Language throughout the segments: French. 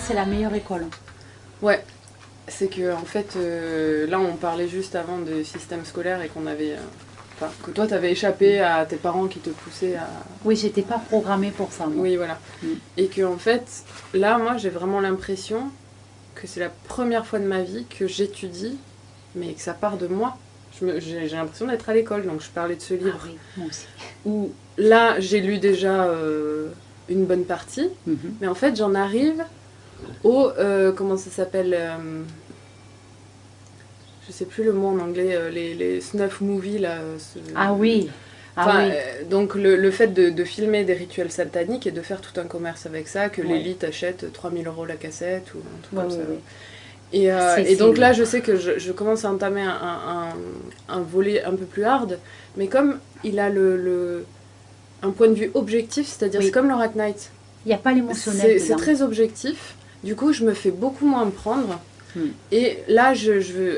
C'est la meilleure école. Ouais, c'est que en fait, là on parlait juste avant de système scolaire et qu'on avait, enfin que toi t'avais échappé à tes parents qui te poussaient à. Oui, j'étais pas programmée pour ça. Moi. Oui, voilà. Et que en fait, là moi j'ai vraiment l'impression que c'est la première fois de ma vie que j'étudie, mais que ça part de moi. J'ai l'impression d'être à l'école, donc je parlais de ce livre. Ah oui, moi aussi. Où là j'ai lu déjà une bonne partie, mais en fait j'en arrive au, comment ça s'appelle, je sais plus le mot en anglais, les snuff movies là. Ah oui. Enfin, oui. Donc le fait de filmer des rituels sataniques et de faire tout un commerce avec ça, que l'élite achète 3000 € la cassette ou un truc comme ça. Oui. Et donc là je sais que je commence à entamer un volet un peu plus hard, mais comme il a un point de vue objectif, c'est-à-dire c'est comme le Rat Knight. Il n'y a pas l'émotionnel. C'est très objectif. Du coup, je me fais beaucoup moins prendre. Et là,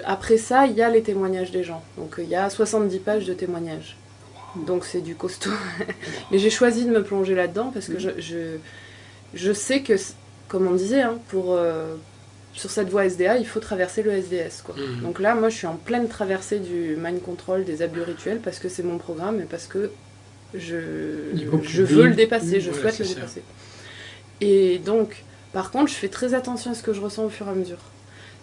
après ça, il y a les témoignages des gens. Donc, il y a 70 pages de témoignages. Donc, c'est du costaud. Mais j'ai choisi de me plonger là-dedans parce que je sais que, comme on disait, hein, sur cette voie SDA, il faut traverser le SDS. Quoi. Donc là, moi, je suis en pleine traversée du mind control, des abus rituels, parce que c'est mon programme et parce que je veux le dépasser, je souhaite le dépasser. Et donc, par contre, je fais très attention à ce que je ressens au fur et à mesure.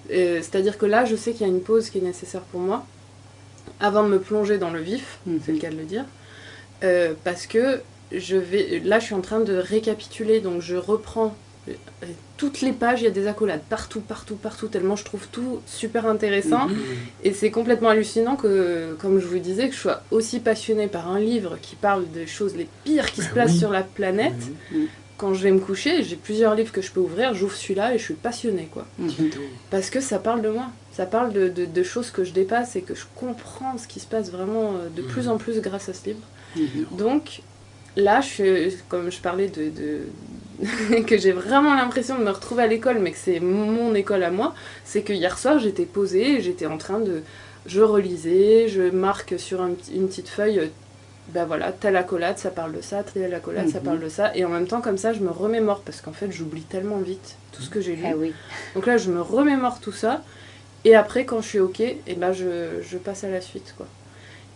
C'est-à-dire que là, je sais qu'il y a une pause qui est nécessaire pour moi, avant de me plonger dans le vif, c'est le cas de le dire, parce que là, je suis en train de récapituler, donc je reprends toutes les pages, il y a des accolades partout, tellement je trouve tout super intéressant. Et c'est complètement hallucinant que, comme je vous le disais, que je sois aussi passionnée par un livre qui parle des choses les pires qui se placent sur la planète. Quand je vais me coucher, j'ai plusieurs livres que je peux ouvrir, j'ouvre celui-là et je suis passionnée, quoi. Parce que ça parle de moi, ça parle de choses que je dépasse et que je comprends ce qui se passe vraiment de plus en plus grâce à ce livre. Donc là, comme je parlais que j'ai vraiment l'impression de me retrouver à l'école, mais que c'est mon école à moi, c'est que hier soir, j'étais posée, j'étais en train je relisais, je marque sur une petite feuille... Ben voilà, telle accolade, ça parle de ça, telle accolade, ça parle de ça. Et en même temps, comme ça, je me remémore, parce qu'en fait, j'oublie tellement vite tout ce que j'ai lu. Donc là, je me remémore tout ça, et après, quand je suis OK, et ben je passe à la suite, quoi.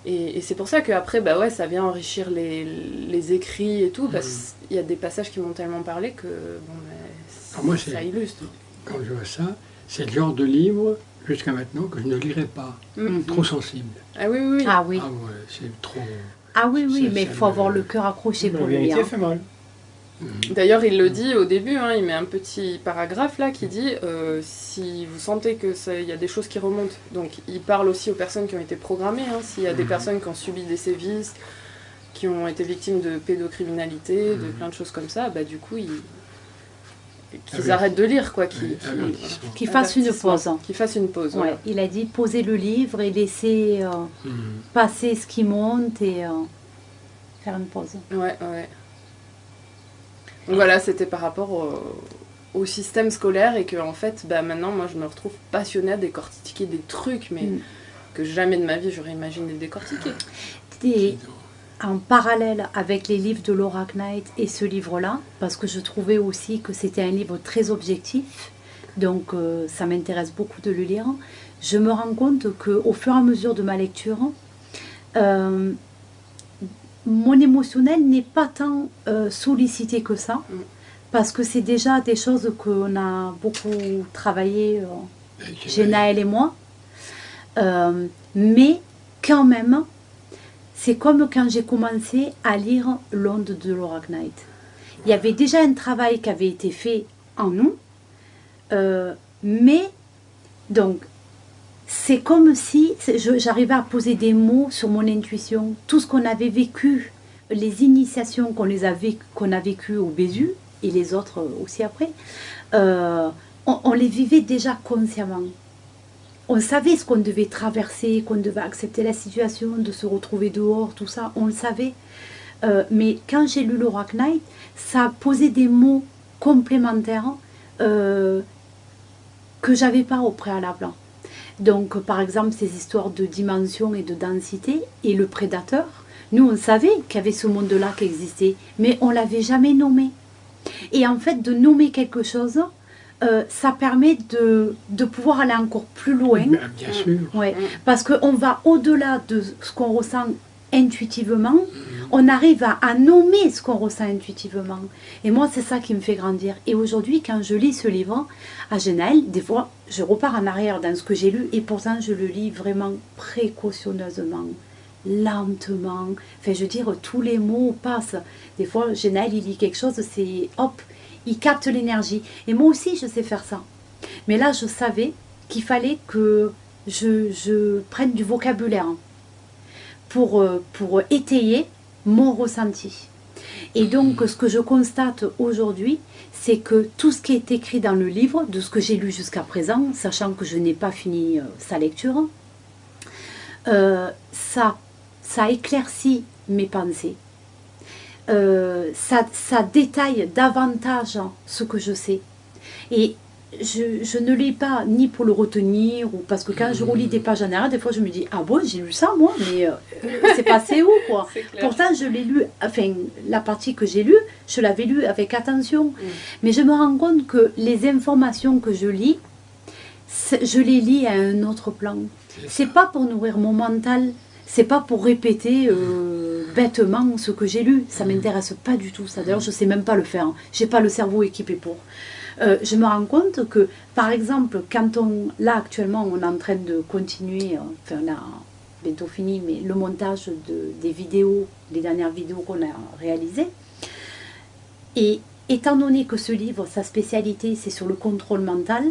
Et c'est pour ça qu'après, bah ouais, ça vient enrichir les écrits et tout, parce qu'il y a des passages qui m'ont tellement parlé que, bon, ben, ça illustre. Quand je vois ça, c'est le genre de livre, jusqu'à maintenant, que je ne lirai pas. Trop sensible. Ah oui, oui. Ah oui. Ah ouais, c'est trop... Ah oui, oui, mais il faut avoir le cœur accroché pour le lire. fait mal. D'ailleurs, il le dit au début, hein, il met un petit paragraphe là qui dit si vous sentez qu'il y a des choses qui remontent. Donc, il parle aussi aux personnes qui ont été programmées. Hein, s'il y a des personnes qui ont subi des sévices, qui ont été victimes de pédocriminalité, de plein de choses comme ça, bah du coup, qu'ils arrêtent de lire, quoi. Qu'ils fassent une pause. Qu'ils fassent une pause, ouais. Voilà. Il a dit poser le livre et laisser passer ce qui monte et faire une pause. Ouais. Donc voilà, c'était par rapport au système scolaire et que en fait, maintenant, moi, je me retrouve passionnée à décortiquer des trucs, mais que jamais de ma vie j'aurais imaginé décortiquer. Et en parallèle avec les livres de Laura Knight et ce livre-là, parce que je trouvais aussi que c'était un livre très objectif, donc ça m'intéresse beaucoup de le lire, je me rends compte qu'au fur et à mesure de ma lecture, mon émotionnel n'est pas tant sollicité que ça, parce que c'est déjà des choses qu'on a beaucoup travaillé, Genaël et moi, mais quand même, c'est comme quand j'ai commencé à lire L'onde de Laura Knight. Il y avait déjà un travail qui avait été fait en nous, mais donc c'est comme si j'arrivais à poser des mots sur mon intuition, tout ce qu'on avait vécu, les initiations qu'on a vécues au Bézu, et les autres aussi après, on les vivait déjà consciemment. On savait ce qu'on devait traverser, qu'on devait accepter la situation, de se retrouver dehors, tout ça, on le savait. Mais quand j'ai lu Laura Knight, ça a posé des mots complémentaires que j'avais pas au préalable. Donc, par exemple, ces histoires de dimension et de densité et le prédateur, nous, on savait qu'il y avait ce monde-là qui existait, mais on ne l'avait jamais nommé. Et en fait, de nommer quelque chose, ça permet de pouvoir aller encore plus loin. Bien sûr. Ouais, parce qu'on va au-delà de ce qu'on ressent intuitivement, on arrive à nommer ce qu'on ressent intuitivement. Et moi, c'est ça qui me fait grandir. Et aujourd'hui, quand je lis ce livre, à Genaël, des fois, je repars en arrière dans ce que j'ai lu, et pourtant, je le lis vraiment précautionneusement, lentement. Enfin, je veux dire, tous les mots passent. Des fois, Genaël, il lit quelque chose, c'est hop, il capte l'énergie. Et moi aussi, je sais faire ça. Mais là, je savais qu'il fallait que je prenne du vocabulaire pour étayer mon ressenti. Et donc, ce que je constate aujourd'hui, c'est que tout ce qui est écrit dans le livre, de ce que j'ai lu jusqu'à présent, sachant que je n'ai pas fini sa lecture, ça éclaircit mes pensées. Ça détaille davantage ce que je sais. Et je ne lis pas ni pour le retenir, ou parce que quand je relis des pages en arrière, des fois je me dis, ah bon, j'ai lu ça moi, mais c'est passé où quoi. Pourtant je l'ai lu, enfin la partie que j'ai lue, je l'avais lue avec attention. Mais je me rends compte que les informations que je lis, je les lis à un autre plan. C'est pas pour nourrir mon mental, c'est pas pour répéter bêtement ce que j'ai lu. Ça m'intéresse pas du tout ça. D'ailleurs je sais même pas le faire. J'ai pas le cerveau équipé pour. Je me rends compte que, par exemple, là actuellement, on est en train de continuer, enfin on a bientôt fini, mais le montage des vidéos, les dernières vidéos qu'on a réalisées. Et étant donné que ce livre, sa spécialité, c'est sur le contrôle mental,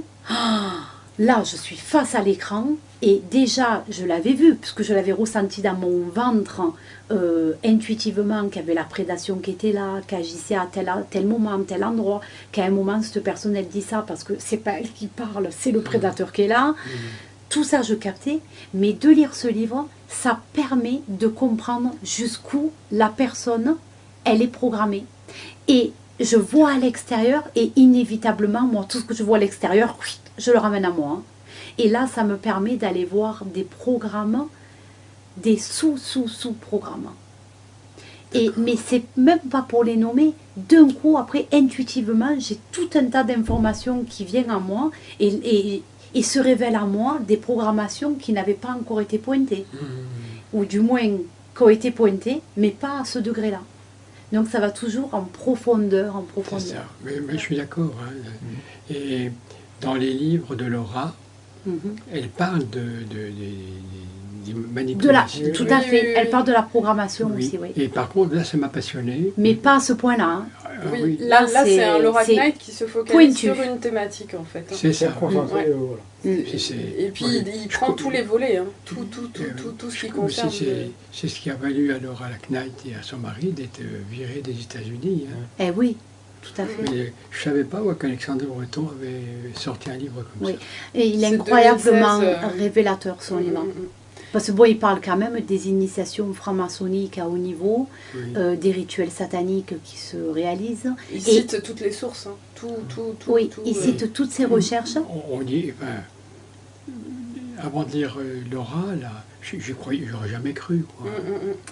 là, je suis face à l'écran et déjà, je l'avais vu, puisque je l'avais ressenti dans mon ventre intuitivement qu'il y avait la prédation qui était là, qui agissait à tel moment, tel endroit, qu'à un moment, cette personne, elle dit ça parce que c'est pas elle qui parle, c'est le prédateur qui est là. Tout ça, je captais. Mais de lire ce livre, ça permet de comprendre jusqu'où la personne, elle est programmée. Et je vois à l'extérieur et inévitablement, moi, tout ce que je vois à l'extérieur, je le ramène à moi. Et là, ça me permet d'aller voir des programmes, des sous-programmes. Mais c'est même pas pour les nommer. D'un coup, après, intuitivement, j'ai tout un tas d'informations qui viennent à moi et se révèlent à moi des programmations qui n'avaient pas encore été pointées. Ou du moins, qui ont été pointées, mais pas à ce degré-là. Donc ça va toujours en profondeur. C'est ça. Mais je suis d'accord. Hein. Et dans les livres de Laura, elle parle des manipulations. Tout à fait. Elle parle de la programmation aussi, oui. Et par contre, là, ça m'a passionné. Mais pas à ce point-là. Hein. Oui, là c'est un Laura Knight qui se focalise sur une thématique, en fait. C'est ça. Et puis, il prend tous les volets, hein. tout ce qui concerne. C'est ce qui a valu à Laura Knight et à son mari d'être virés des États-Unis. Hein. Eh oui. tout à fait. Mais je savais pas qu'Alexandre Breton avait sorti un livre comme Oui, ça. et il est C'est incroyablement 2016, révélateur, son livre. Parce que bon, il parle quand même des initiations franc-maçonniques à haut niveau, Oui. des rituels sataniques qui se réalisent. Il cite toutes les sources, hein. Tout, Oui, tout, il cite toutes ses recherches. On dit, enfin, avant de lire Laura, là, j'aurais jamais cru. Quoi.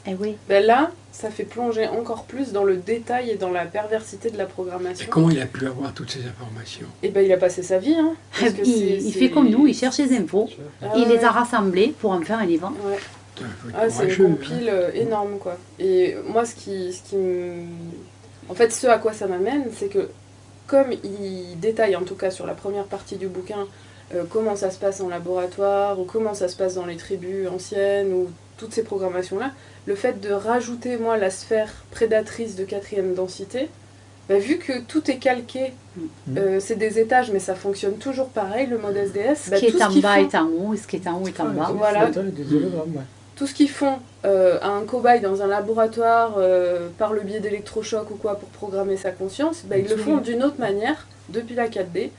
Eh oui. Ben là, ça fait plonger encore plus dans le détail et dans la perversité de la Et programmation. comment il a pu avoir toutes ces informations? Et ben il a passé sa vie, hein. Parce que Il fait comme nous, il cherche les infos, Ah il ouais. les a rassemblées pour en faire un livre. Ouais. Putain, faut être Ah, c'est courageux, une compile énorme, quoi. Et moi, ce qui me... En fait, ce à quoi ça m'amène, c'est que, comme il détaille, en tout cas sur la première partie du bouquin, comment ça se passe en laboratoire, ou comment ça se passe dans les tribus anciennes, ou toutes ces programmations-là, le fait de rajouter, moi, la sphère prédatrice de 4e densité, bah, vu que tout est calqué, c'est des étages, mais ça fonctionne toujours pareil, le mode SDS. Ce qui est en bas est en haut, et ce qui est en haut est en bas. Voilà. Des hologrammes, ouais. Tout ce qu'ils font à un cobaye dans un laboratoire par le biais d'électrochocs ou quoi pour programmer sa conscience, bah, ils le font d'une autre manière depuis la 4D.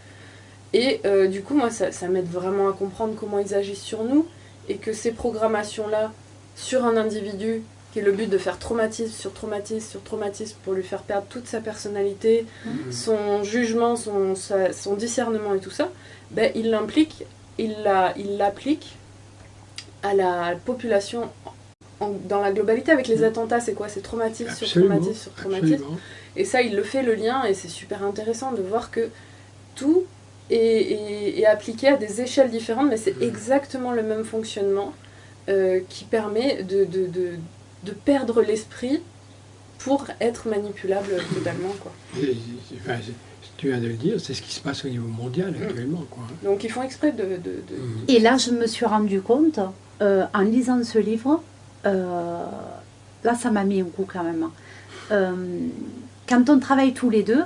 Et du coup, moi, ça m'aide vraiment à comprendre comment ils agissent sur nous et que ces programmations-là sur un individu, qui est le but de faire traumatisme sur traumatisme sur traumatisme pour lui faire perdre toute sa personnalité, son jugement, son discernement et tout ça, ben, il l'implique, il l'applique à la population dans la globalité. Avec les attentats, c'est quoi? C'est traumatisme sur traumatisme sur traumatisme. Absolument. Et ça, il le fait le lien, et c'est super intéressant de voir que tout est appliqué à des échelles différentes, mais c'est exactement le même fonctionnement qui permet de perdre l'esprit pour être manipulable totalement, quoi. Enfin, tu viens de le dire, c'est ce qui se passe au niveau mondial actuellement. Quoi. Donc ils font exprès de... Et là, je me suis rendu compte, en lisant ce livre, là, ça m'a mis un coup quand même. Quand on travaille tous les deux,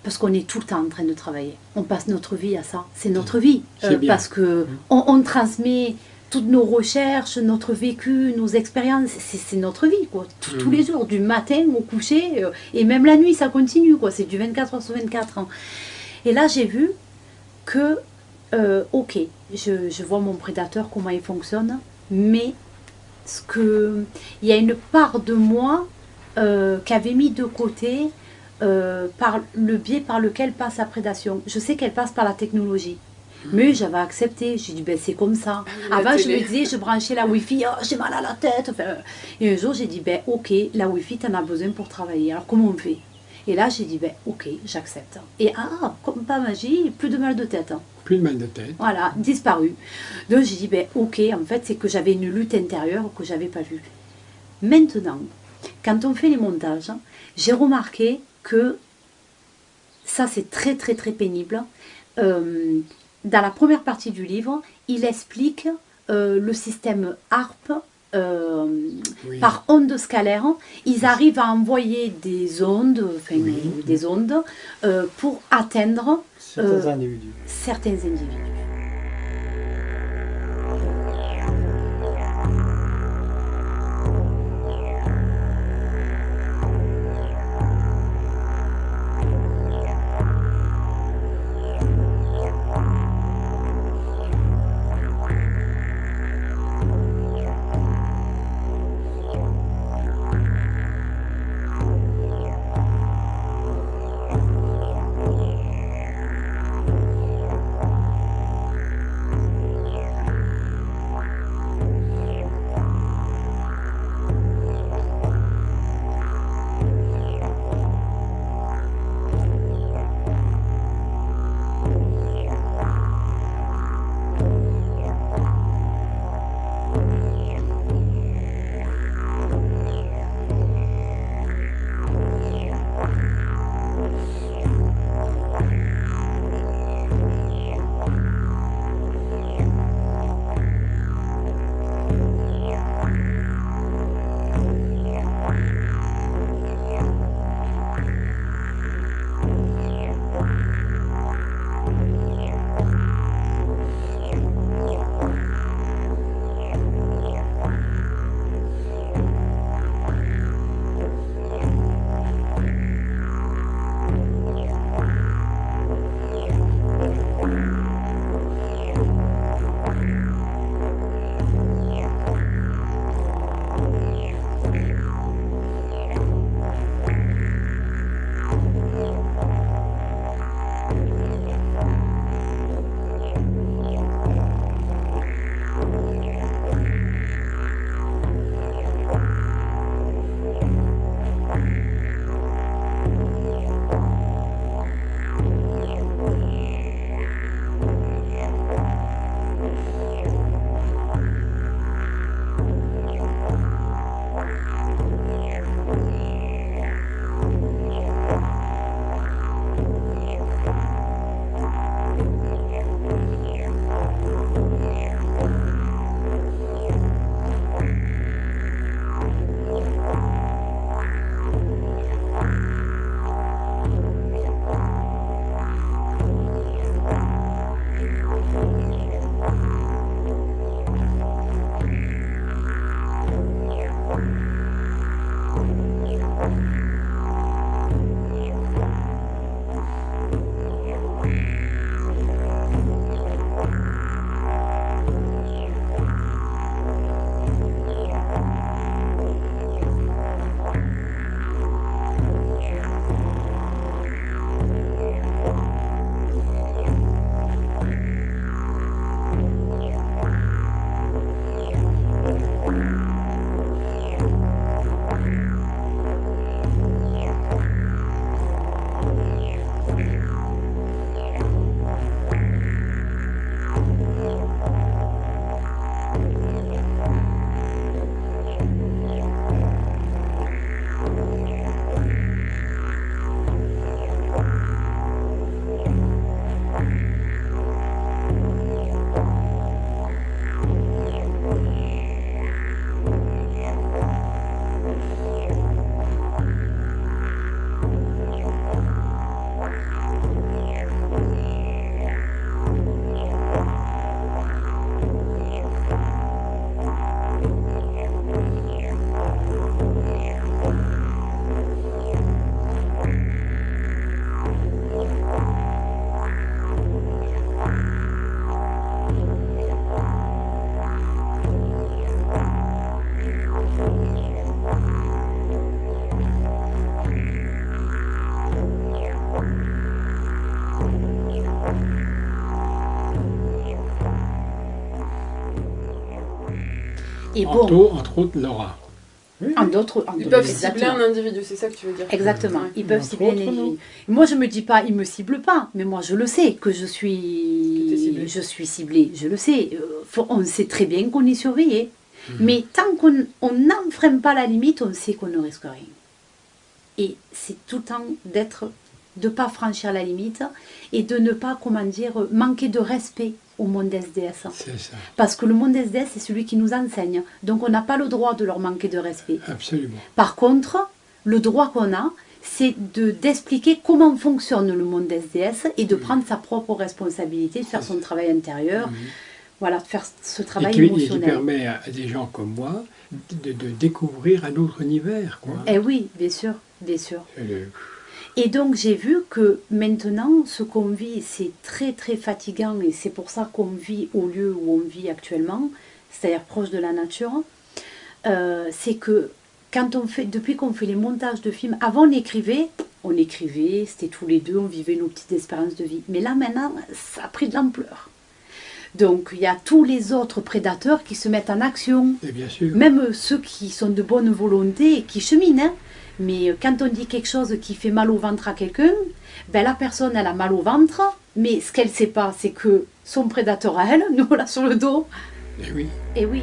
parce qu'on est tout le temps en train de travailler, on passe notre vie à ça, c'est notre vie, C'est bien. parce que on transmet toutes nos recherches, notre vécu, nos expériences, c'est notre vie, quoi. Tous les jours, du matin au coucher, et même la nuit, ça continue, quoi. C'est du 24 heures sur 24. Hein. Et là, j'ai vu que, ok, je vois mon prédateur, comment il fonctionne, mais il y a une part de moi qu'avait mis de côté par le biais par lequel passe la prédation. Je sais qu'elle passe par la technologie. Mais j'avais accepté, j'ai dit ben c'est comme ça. Avant je me disais, je branchais la Wi-Fi, oh, j'ai mal à la tête. Enfin, et un jour j'ai dit ben ok, la Wi-Fi t'en as besoin pour travailler, alors comment on fait? Et là j'ai dit ben ok, j'accepte. Et comme pas magie, plus de mal de tête. Hein. Plus de mal de tête. Voilà, disparu. Donc j'ai dit ben ok, en fait c'est que j'avais une lutte intérieure que j'avais pas vue. Maintenant, quand on fait les montages, j'ai remarqué que ça c'est très très très pénible. Dans la première partie du livre, il explique le système HARP par ondes scalaires. Ils arrivent à envoyer des ondes, pour atteindre Certains individus. certains individus. Et bon, entre autres, Laura. Ils peuvent cibler un individu, c'est ça que tu veux dire? Exactement, ils peuvent cibler un individu. Moi, je me dis pas, ils me ciblent pas, mais moi, je le sais que je suis ciblée, je le sais. On sait très bien qu'on est surveillé. Mais tant qu'on n'enfreint pas la limite, on sait qu'on ne risque rien. Et c'est tout le temps de ne pas franchir la limite et de ne pas, manquer de respect au monde SDS. C'est ça. Parce que le monde SDS, c'est celui qui nous enseigne. Donc on n'a pas le droit de leur manquer de respect. Absolument. Par contre, le droit qu'on a, c'est d'expliquer comment fonctionne le monde SDS et de prendre sa propre responsabilité, de faire son travail intérieur. Voilà, de faire ce travail émotionnel. Et qui permet à des gens comme moi de découvrir un autre univers. Quoi. Eh oui, bien sûr, bien sûr. Et donc j'ai vu que maintenant, ce qu'on vit, c'est très très fatigant et c'est pour ça qu'on vit au lieu où on vit actuellement, c'est-à-dire proche de la nature. C'est que depuis qu'on fait les montages de films, avant on écrivait, c'était tous les deux, on vivait nos petites expériences de vie. Mais là maintenant, ça a pris de l'ampleur. Donc il y a tous les autres prédateurs qui se mettent en action, et bien sûr. Même ceux qui sont de bonne volonté et qui cheminent. Hein. Mais quand on dit quelque chose qui fait mal au ventre à quelqu'un, ben la personne elle a mal au ventre, mais ce qu'elle ne sait pas, c'est que son prédateur à elle, nous là sur le dos. Et oui. Et oui.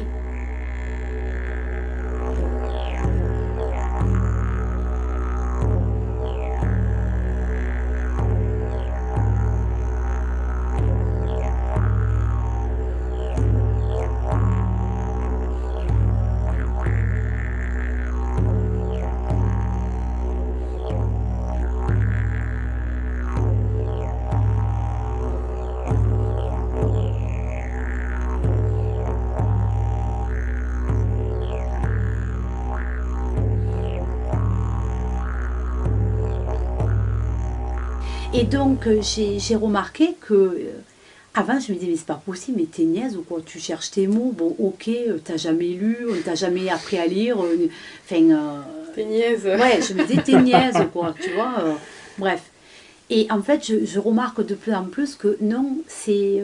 Et donc, j'ai remarqué que, avant, je me disais, mais c'est pas possible, mais t'es niaise ou quoi? Tu cherches tes mots, bon, ok, t'as jamais lu, on t'a jamais appris à lire, enfin... T'es niaise. Ouais, je me disais, t'es niaise, quoi, tu vois, bref. Et en fait, je remarque de plus en plus que non, c'est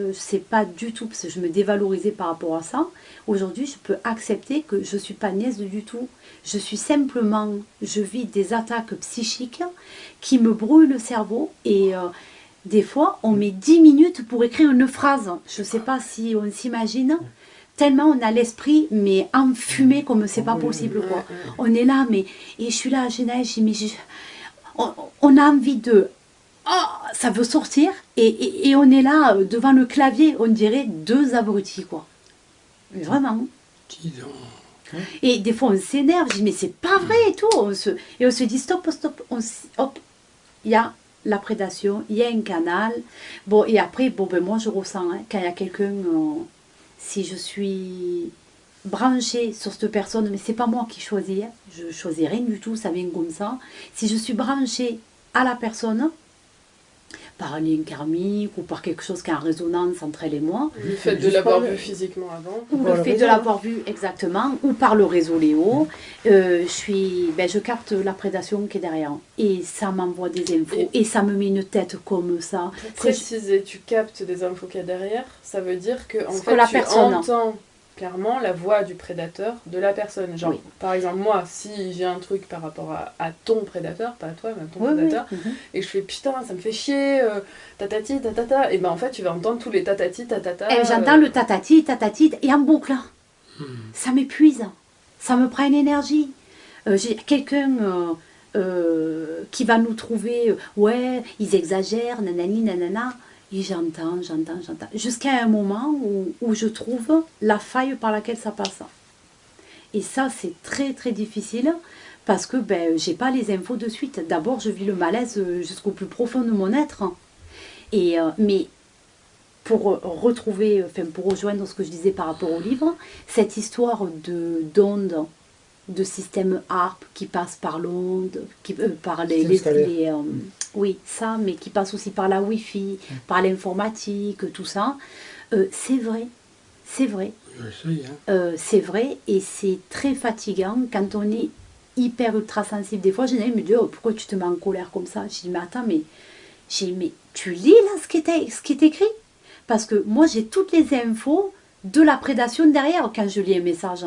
pas du tout, parce que je me dévalorisais par rapport à ça. Aujourd'hui, je peux accepter que je suis pas niaise du tout. Je vis des attaques psychiques qui me brouillent le cerveau et des fois, on met 10 minutes pour écrire une phrase. Je sais pas si on s'imagine, tellement on a l'esprit, mais enfumé comme c'est pas possible, quoi. On est là, et je suis là, on a envie de... Oh, ça veut sortir et on est là devant le clavier, on dirait deux abrutis, quoi. Mais vraiment. Et des fois on s'énerve, je dis mais c'est pas vrai et tout. On se dit stop, hop, il y a la prédation, il y a un canal. Bon, et après, moi je ressens, hein, quand il y a quelqu'un, si je suis branchée sur cette personne, mais c'est pas moi qui choisis, hein, je choisis rien du tout, ça vient comme ça. Si je suis branchée à la personne, par un lien karmique ou par quelque chose qui est en résonance entre elle et moi. Le fait de l'avoir vu physiquement avant. Ou le fait de l'avoir vu, exactement, ou par le réseau Léo, je capte la prédation qui est derrière. Et ça m'envoie des infos, et ça me met une tête comme ça. Pour préciser, tu captes des infos qu'il y a derrière, ça veut dire que, en fait, tu entends clairement la voix du prédateur de la personne. Genre, par exemple, moi, si j'ai un truc par rapport à ton prédateur, pas à toi, mais à ton prédateur, et je fais putain, ça me fait chier, tatati, tatata, et ben en fait, tu vas entendre tous les tatati, tatata. Et j'entends le tatati, tatati, et en boucle. Ça m'épuise, ça me prend une énergie. J'ai quelqu'un qui va nous trouver, ouais, ils exagèrent, nanani, nanana. Et j'entends, jusqu'à un moment où je trouve la faille par laquelle ça passe. Et ça, c'est très très difficile parce que j'ai pas les infos de suite. D'abord, je vis le malaise jusqu'au plus profond de mon être. Et, mais pour rejoindre ce que je disais par rapport au livre, cette histoire d'ondes, de système ARP qui passe par l'onde, par oui, ça, mais qui passe aussi par la Wi-Fi, par l'informatique, tout ça. C'est vrai. C'est vrai, et c'est très fatigant quand on est hyper ultra sensible. Des fois, j'ai me dit, pourquoi tu te mets en colère comme ça? Je dis, mais attends, mais tu lis là ce qui est écrit? Parce que moi, j'ai toutes les infos de la prédation derrière quand je lis un message.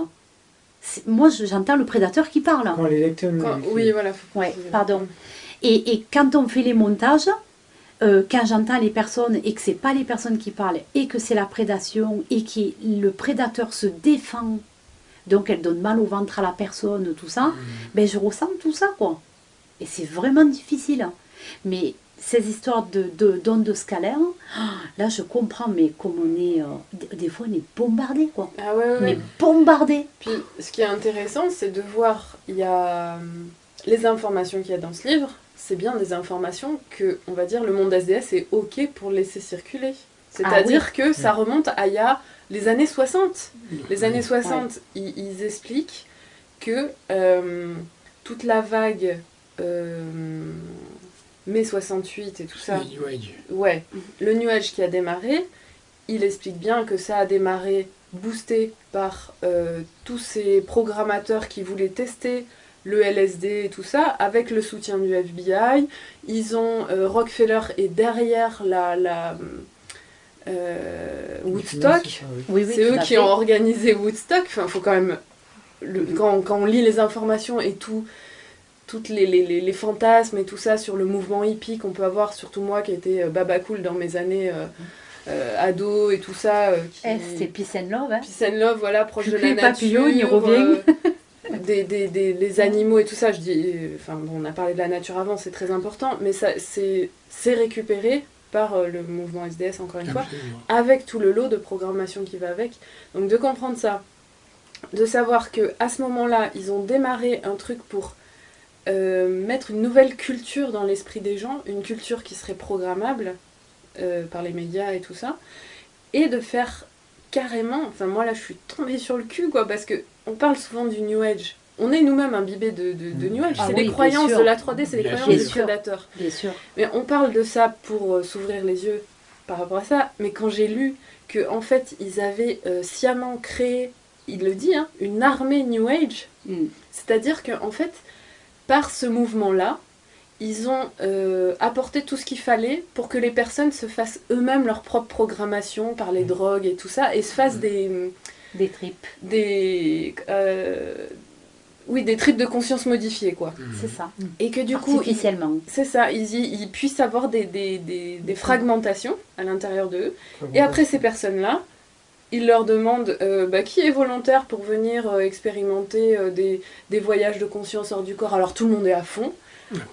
moi j'entends le prédateur qui parle. Quand les lecteurs nous écrivent. Oui, voilà. Ouais, pardon. Et quand on fait les montages, quand j'entends les personnes et que c'est pas les personnes qui parlent et que c'est la prédation et que le prédateur se défend, donc elle donne mal au ventre à la personne, tout ça, ben je ressens tout ça, quoi. Et c'est vraiment difficile. Mais ces histoires d'ondes scalaires, là je comprends, mais comme on est, des fois on est bombardé, quoi. Ah ouais, ouais. On est bombardé. Puis ce qui est intéressant, c'est de voir, il y a les informations qu'il y a dans ce livre, c'est bien des informations que, on va dire, le monde SDS est OK pour laisser circuler. C'est-à-dire que ça remonte à il y a les années 60. Les années 60, ils expliquent que toute la vague mai 68 et tout ça, Le New Age. ouais, le New Age qui a démarré, il explique bien que ça a démarré boosté par tous ces programmateurs qui voulaient tester le LSD et tout ça, avec le soutien du FBI. Ils ont Rockefeller est derrière la Woodstock. Oui, C'est eux qui ont organisé Woodstock. Enfin, faut quand même quand on lit les informations et toutes les fantasmes et tout ça sur le mouvement hippie qu'on peut avoir, surtout moi qui étais baba cool dans mes années ado et tout ça. C'était Peace and Love. Hein. Peace and Love, voilà, proche de la nature. Papillon, il revient. Des animaux et tout ça, je dis, enfin bon, on a parlé de la nature avant, c'est très important, mais ça, c'est récupéré par le mouvement SDS, encore une fois, avec tout le lot de programmation qui va avec. Donc de comprendre ça, de savoir qu'à ce moment-là, ils ont démarré un truc pour mettre une nouvelle culture dans l'esprit des gens, une culture qui serait programmable par les médias et tout ça, et de faire carrément, enfin moi là je suis tombée sur le cul, quoi, parce que on parle souvent du New Age. On est nous-mêmes imbibés de New Age. C'est des croyances de la 3D, c'est des croyances des prédateurs. Bien sûr. Mais on parle de ça pour s'ouvrir les yeux par rapport à ça. Mais quand j'ai lu que en fait ils avaient sciemment créé, il le dit, hein, une armée New Age, c'est-à-dire qu'en fait, par ce mouvement-là, ils ont apporté tout ce qu'il fallait pour que les personnes se fassent eux-mêmes leur propre programmation par les drogues et tout ça, et se fassent des tripes. Oui, des tripes de conscience modifiées, quoi. C'est ça. Et que du coup, artificiellement. C'est ça, ils puissent avoir des fragmentations à l'intérieur d'eux. Et après, ces personnes-là, ils leur demandent qui est volontaire pour venir expérimenter des voyages de conscience hors du corps. Alors tout le monde est à fond.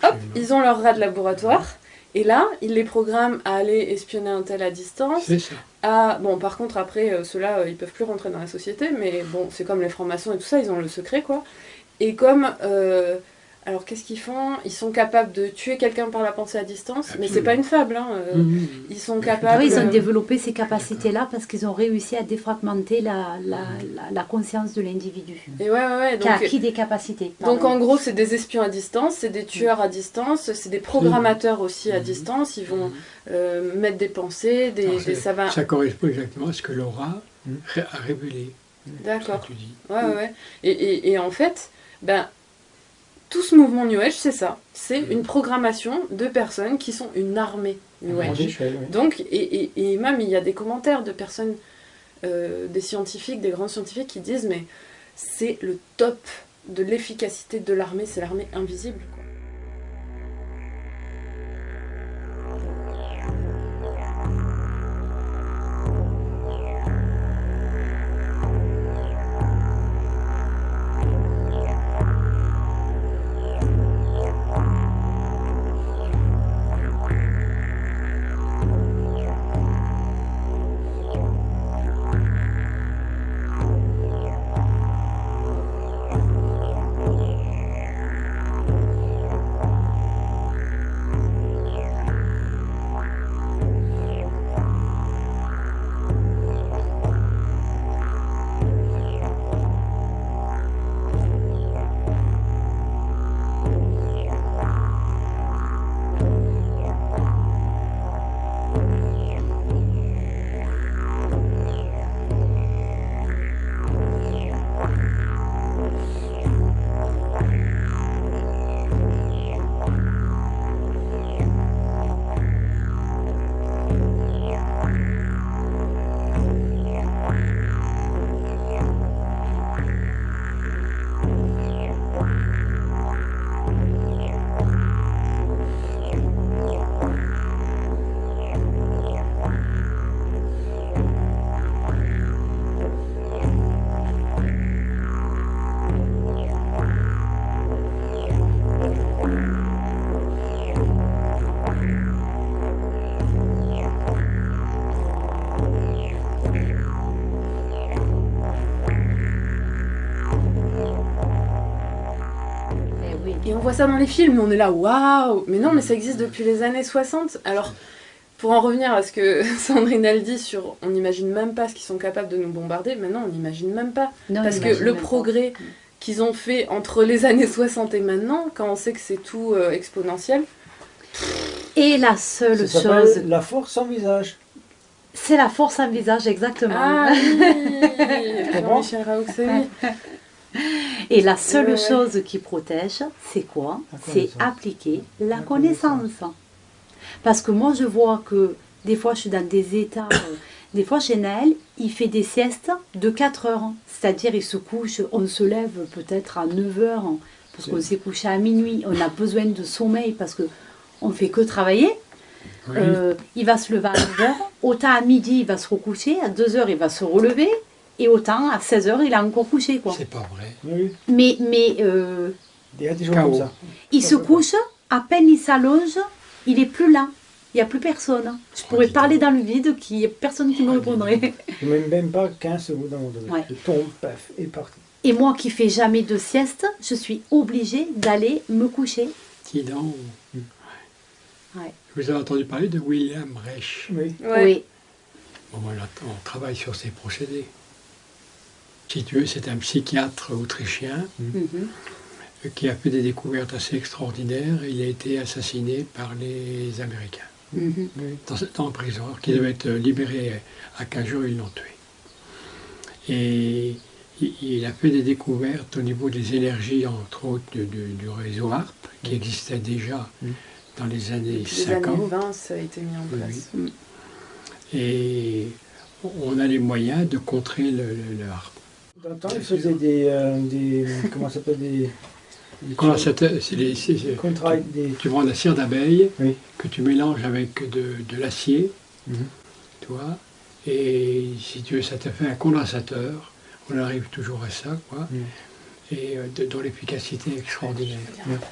Hop, ils ont leur rat de laboratoire. Et là, ils les programment à aller espionner un tel à distance. C'est ça. Bon, par contre, après, ceux-là, ils peuvent plus rentrer dans la société, mais bon, c'est comme les francs-maçons et tout ça, ils ont le secret, quoi. Et comme... alors, qu'est-ce qu'ils font ? Ils sont capables de tuer quelqu'un par la pensée à distance, mais c'est pas une fable, hein. Ils sont capables... Oui, ils ont développé ces capacités-là parce qu'ils ont réussi à défragmenter la conscience de l'individu. Et ouais, donc, qui a acquis des capacités. Donc, en gros, c'est des espions à distance, c'est des tueurs à distance, c'est des programmateurs aussi à distance. Ils vont mettre des pensées, ça correspond exactement à ce que Laura a révélé. D'accord. Tu dis. Ouais. Et en fait, tout ce mouvement New Age, c'est ça. C'est une programmation de personnes qui sont une armée New Age. Donc, et même, il y a des commentaires de personnes, des scientifiques, des grands scientifiques qui disent, mais c'est le top de l'efficacité de l'armée, c'est l'armée invisible, quoi. voit ça dans les films, et on est là, waouh. Mais non, mais ça existe depuis les années 60. Alors, pour en revenir à ce que Sandrine elle dit sur, on n'imagine même pas ce qu'ils sont capables de nous bombarder. Mais non, on n'imagine même pas. Non, Parce que le progrès qu'ils ont fait entre les années 60 et maintenant, quand on sait que c'est tout exponentiel. Et la seule Ça chose... s'appelle la force en visage. C'est la force en visage, exactement. Ah oui, Jean-Michel Raoult, c'est oui. Et la seule Ouais. chose qui protège, c'est quoi? La C'est connaissance. appliquer la La connaissance. Parce que moi, je vois que des fois, je suis dans des états... des fois, chez Naël, il fait des siestes de 4 heures. C'est-à-dire, il se couche, on se lève peut-être à 9 heures, parce qu'on s'est couché à minuit. On a besoin de sommeil parce qu'on ne fait que travailler. Oui. Il va se lever à 9 heures. Autant à midi, il va se recoucher. À 2 heures, il va se relever. Et autant, à 16 heures, il a encore couché, quoi. C'est pas vrai. Oui, Mais il y a des jours Chaos. comme ça. il se couche, à peine il s'allonge, il est plus là. Il n'y a plus personne. Je pourrais dis parler donc. dans le vide, qu'il n'y ait personne qui me dis répondrait. Je ne mets même pas 15 secondes dans mon domaine. Ouais. Je tombe, paf, et parti. Et moi qui fais jamais de sieste, je suis obligée d'aller me coucher. Dis donc. Ouais. Vous avez entendu parler de William Reich. Oui. Ouais. Oui. Bon, voilà, on travaille sur ces procédés. Si tu veux, c'est un psychiatre autrichien Mhm. qui a fait des découvertes assez extraordinaires. Il a été assassiné par les Américains Mhm. en prison, alors qu'il devait être libéré à 15 jours, ils l'ont tué. Et il a fait des découvertes au niveau des énergies, entre autres du réseau HARP, qui existait déjà dans les années Depuis les 50. années 20, ça a été mis en Oui, place. oui. Et on a les moyens de contrer le HARP. Dans le temps, ils faisaient des comment ça s'appelle, des Condensateur, tu prends de la cire d'abeille Oui. que tu mélanges avec de l'acier, Mhm. tu vois, et si tu veux, ça te fait un condensateur. On arrive toujours à ça, quoi, et dont l'efficacité est extraordinaire.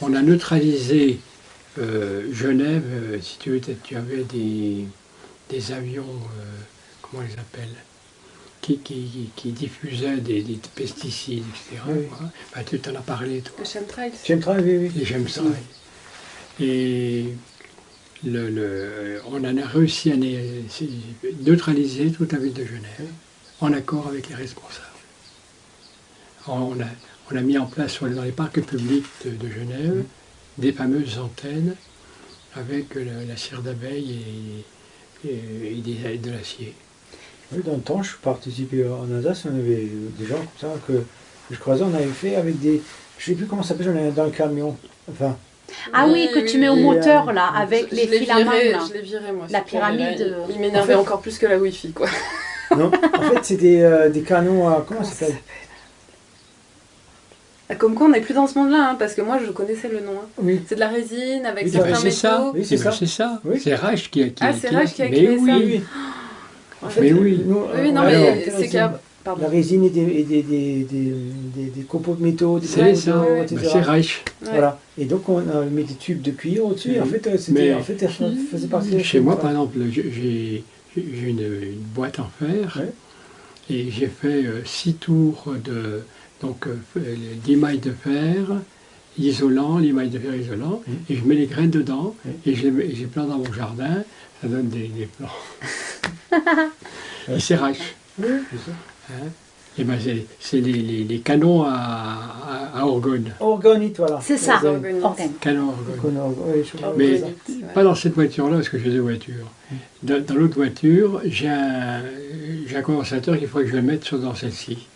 On a neutralisé Genève, si tu veux, tu avais des avions, comment on les appelle, qui diffusaient des pesticides, etc. Oui. quoi. Bah, tu t'en as parlé, toi. Le chemtrail. Chemtrail, oui, oui. Les chemtrails. Et on en a réussi à neutraliser toute la ville de Genève, en accord avec les responsables. On a mis en place dans les parcs publics de Genève des fameuses antennes avec la cire d'abeille et de l'acier. Oui, dans le temps, je participais en Alsace, on avait des gens comme ça que je croisais, on avait fait avec des... Je sais plus comment ça s'appelle, j'en ai dans le camion. Enfin, Ah oui, que tu mets au oui, moteur, là, avec Je les l'ai filaments, viré, là. je l'ai viré, moi. La ce pauvre, pyramide, là, Il m'énervait en fait- encore plus que la Wi-Fi, quoi. non, en fait, c'est des canons à... Comment ça s'appelle? Comme quoi, on n'est plus dans ce monde-là, hein, parce que moi, je connaissais le nom. hein. Oui. C'est de la résine avec Oui, certains ben, c'est ça. métaux. Oui, c'est ça. C'est ça. Oui. C'est Reich qui a Ah, c'est Reich qui a mais créé oui. ça. Oui, oui. En fait, Mais oui. Nous, Oui, non, on mais avait c'est qu'il y a... Pardon. la résine et des copeaux de métaux, des C'est copeaux ça. d'eau, ouais. etc. Ben, c'est Reich. Ouais. Voilà. Et donc, on a mis des tubes de cuir au-dessus. Oui. En fait, Mais- ça faisait partie de Chez moi, par exemple. exemple, j'ai une boîte en fer Ouais. et j'ai fait 6 tours les 10 mailles de fer isolant, les mailles de fer isolant, et je mets les graines dedans et je les plante dans mon jardin, ça donne des plants. Et c'est Reich. Oui, c'est ça. Hein. Et ben c'est les canons à orgone. Organite, voilà. C'est ça, Organite. organe. Canons à orgone. Oui, je crois que Mais- c'est ça. Ouais. Pas dans cette voiture-là, parce que j'ai 2 voitures. Dans l'autre voiture, j'ai un condensateur qu'il faut que je mette dans celle-ci.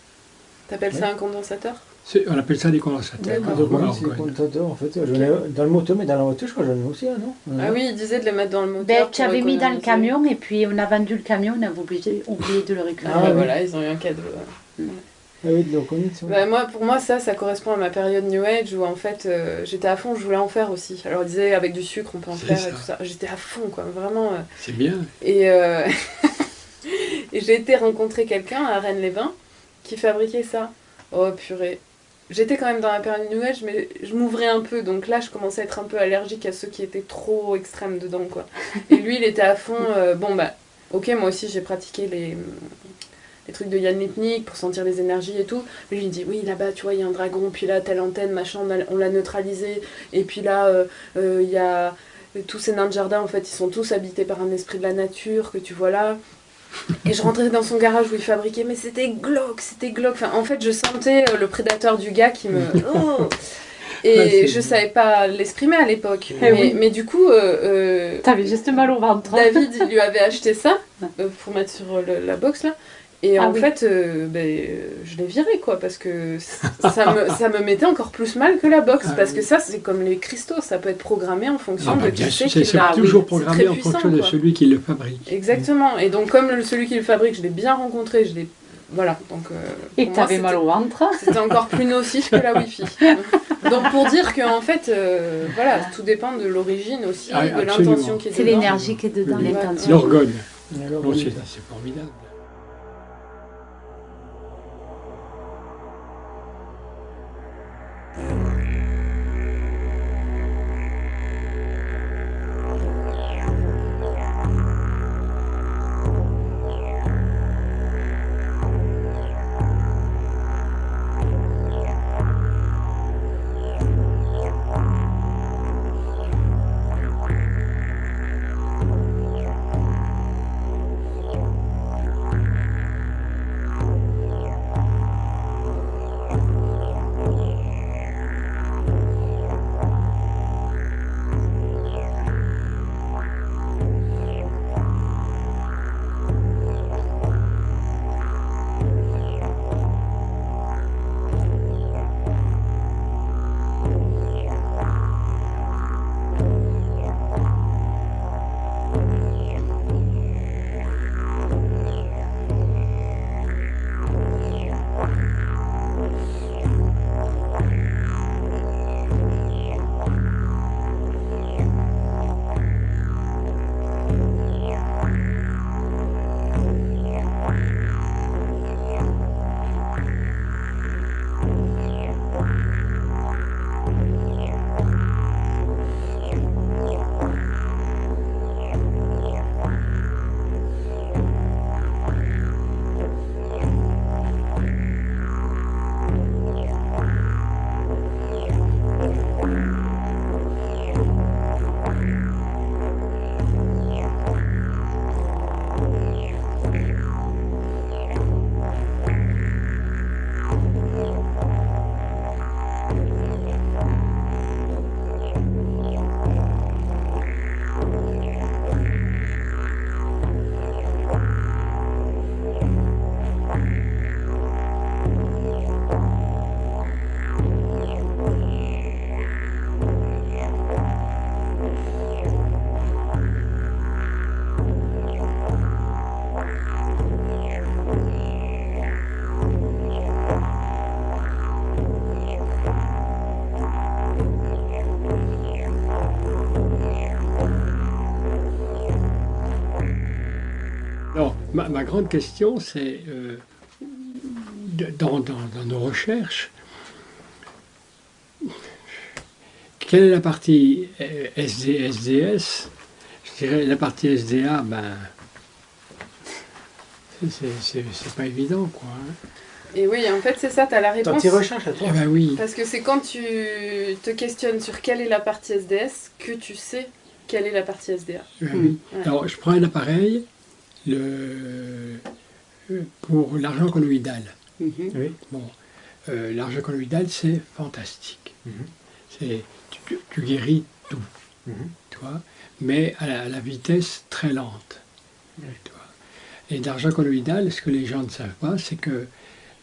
T'appelles ça un condensateur? On appelle ça des condensateurs. D'accord. Donc, à oui, c'est le orgone. condensateur, en fait. J'en ai dans le moteur, mais dans la voiture, je crois que j'en ai aussi, hein, non? Ah oui, il disait de les mettre dans le moteur. Ben, tu pour avais mis dans le économiser. camion, et puis on a vendu le camion, on avait oublié de le récupérer. Ah, bah oui. voilà, ils ont eu un cadeau. Ah oui, de l'orgonite, c'est vrai. Bah, pour moi, ça correspond à ma période New Age où en fait j'étais à fond, je voulais en faire aussi. Alors on disait avec du sucre on peut en C'est faire ça. et tout ça. J'étais à fond quoi, vraiment. C'est bien. Et, et j'ai été rencontrer quelqu'un à Rennes-les-Bains qui fabriquait ça. Oh purée. J'étais quand même dans la période New Age, mais je m'ouvrais un peu. Donc là, je commençais à être un peu allergique à ceux qui étaient trop extrêmes dedans, quoi. Et lui, il était à fond. Bon, bah, ok, moi aussi, j'ai pratiqué les trucs de Yann Lipnik pour sentir les énergies et tout. Lui, il dit, oui, là-bas, tu vois, il y a un dragon, puis là, telle antenne, machin, on l'a neutralisé. Et puis là, il y a tous ces nains de jardin, en fait, ils sont tous habités par un esprit de la nature que tu vois là. Et je rentrais dans son garage où il fabriquait, mais c'était glauque, c'était glauque. Enfin, en fait, je sentais le prédateur du gars qui me... Oh. Et je savais pas l'exprimer à l'époque. Mais du coup... T'avais juste mal au ventre. David, il lui avait acheté ça pour mettre sur la box, là. Et en fait, je l'ai viré, quoi, parce que ça me mettait encore plus mal que la box. Parce que ça, c'est comme les cristaux, ça peut être programmé en fonction de qui c'est qui l'a. C'est toujours programmé en fonction de celui qui le fabrique. Exactement. Et donc, comme celui qui le fabrique, je l'ai bien rencontré, je l'ai... Voilà. Donc, et que t'avais mal au ventre. C'était encore plus nocif que la Wi-Fi. Donc, pour dire qu'en fait, voilà, tout dépend de l'origine aussi, de l'intention qui est dedans. C'est l'énergie qui est dedans, l'intention. L'orgone. C'est formidable. Ma grande question, c'est, dans nos recherches, quelle est la partie SDS? Je dirais la partie SDA, ben, c'est pas évident, quoi. Hein. Et oui, en fait, c'est ça, tu as la réponse. Dans tes recherches à toi. Eh ben oui. Parce que c'est quand tu te questionnes sur quelle est la partie SDS que tu sais quelle est la partie SDA. Eh ben oui. Ouais. Alors, je prends un appareil pour l'argent colloïdal. Oui. Bon, l'argent colloïdal, c'est fantastique. Tu guéris tout, tu vois, mais à la vitesse très lente. Tu vois. Et l'argent colloïdal, ce que les gens ne savent pas, c'est que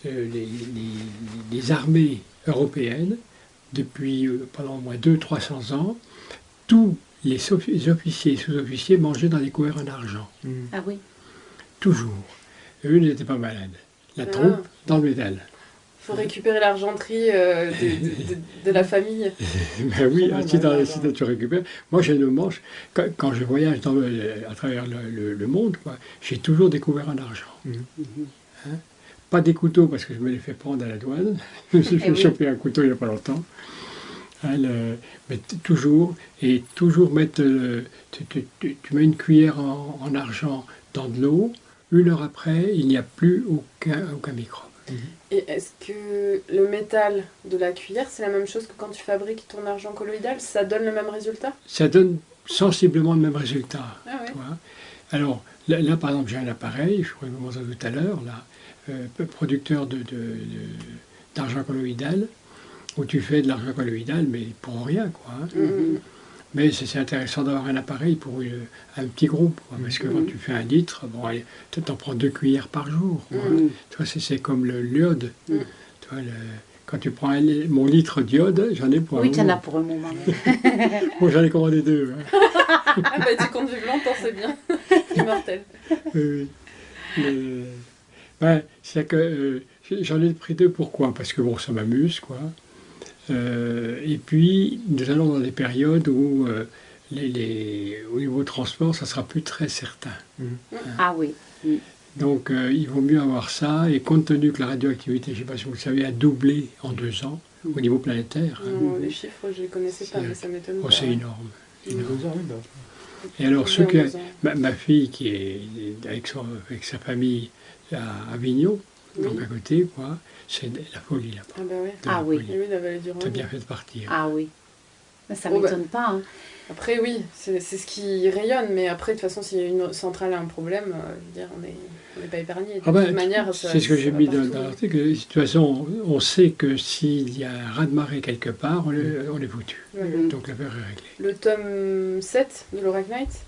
les armées européennes, depuis pendant au moins 200-300 ans, tous les officiers et sous-officiers mangeaient dans des couverts en argent. Ah oui. Toujours. Eux n'étaient pas malades. La trompe dans le métal. Il faut récupérer l'argenterie de la famille. Ben oui, si tu récupères. Moi, je ne mange, quand je voyage à travers le monde, j'ai toujours des couverts en argent. Hein? Pas des couteaux, parce que je me les fais prendre à la douane. Je me suis fait choper un couteau il n'y a pas longtemps. Hein, mais toujours mettre... Tu mets une cuillère en argent dans de l'eau, 1 heure après, il n'y a plus aucun microbe. Et est-ce que le métal de la cuillère, c'est la même chose que quand tu fabriques ton argent colloïdal? Ça donne le même résultat? Ça donne sensiblement le même résultat. Ah ouais. Tu vois. Alors, là, par exemple, j'ai un appareil, je pourrais vous montrer tout à l'heure, là, producteur d'argent colloïdal, où tu fais de l'argent colloïdal, mais pour rien, quoi. Hein. Mais c'est intéressant d'avoir un appareil pour un petit groupe, quoi, parce que quand tu fais 1 litre, bon, tu en prends 2 cuillères par jour. Quoi. Tu vois, c'est comme l'iode. Tu vois, quand tu prends mon litre d'iode, j'en ai pour un Oui, tu en moment. as pour un moment. Bon, j'en ai commandé 2. Hein. Ah bah tu conduis longtemps, c'est bien. C'est mortel. Oui. Ouais, c'est que j'en ai pris 2, pourquoi? Parce que bon, ça m'amuse, quoi. Et puis, nous allons dans des périodes où au niveau transport, ça sera plus très certain. Ah oui. Donc, il vaut mieux avoir ça. Et compte tenu que la radioactivité, je ne sais pas si vous le savez, a doublé en 2 ans au niveau planétaire. Non, les chiffres, je ne les connaissais pas, mais ça m'étonne Oh, pas. c'est énorme. Énorme. 2 ans, oui, bah. Et alors, Bien, 2 ans. ma fille qui est avec sa famille à Avignon, donc à côté, quoi, c'est la folie là-bas. Ah bah ouais. De la Ah oui. folie. Et oui, la vallée du Rhône. T'as bien fait de partir. Ah oui. Mais ça Oh, bah. m'étonne pas. Hein. Après, oui, c'est ce qui rayonne, mais après, de toute façon, si une centrale a un problème, je veux dire, on n'est pas épargné. De Ah ben, toute manière, ça, c'est ce que ça j'ai va mis partout. dans l'article. De toute façon, on sait que s'il y a un raz-de-marée quelque part, on est foutu. Ouais. Donc l'affaire est réglée. Le tome 7 de l'Orachnite,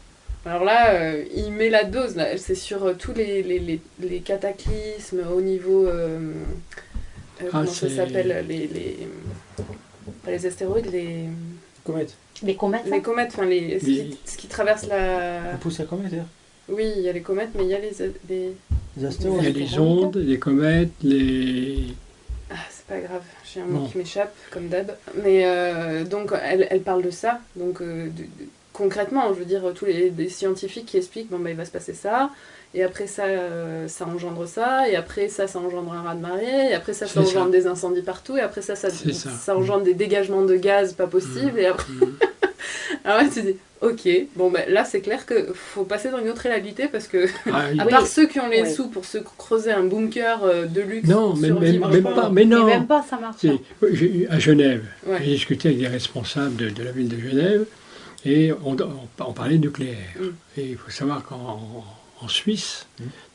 alors là, il met la dose, là. C'est sur tous les cataclysmes au niveau... comment ça c'est- s'appelle pas les astéroïdes, Comète. Les comètes. les comètes, enfin ce qui traverse la... On pousse la comète, d'ailleurs. Oui, il y a les comètes, mais il y a les... Les Il y a astéroïdes. les ondes, les comètes, les... Ah, c'est pas grave, j'ai un mot Bon. qui m'échappe, comme d'hab. Mais donc, elle parle de ça. Donc, concrètement, je veux dire, tous les scientifiques qui expliquent, bon, bah, il va se passer ça, et après ça, ça engendre ça, et après ça, ça engendre un raz-de-marée, et après ça, ça C'est ça. engendre des incendies partout, et après ça, C'est ça. ça engendre des dégagements de gaz pas possibles, et après... Alors là, tu dis, ok, bon, ben là, c'est clair qu'il faut passer dans une autre réalité, parce que... Ah, À oui. part ceux qui ont les Ouais. sous pour se creuser un bunker de luxe non, pour même survivre. pas. Mais Mais non. même pas, ça marche. C'est- à Genève, Ouais. j'ai discuté avec des responsables de la ville de Genève et on parlait nucléaire. Et il faut savoir qu'en Suisse,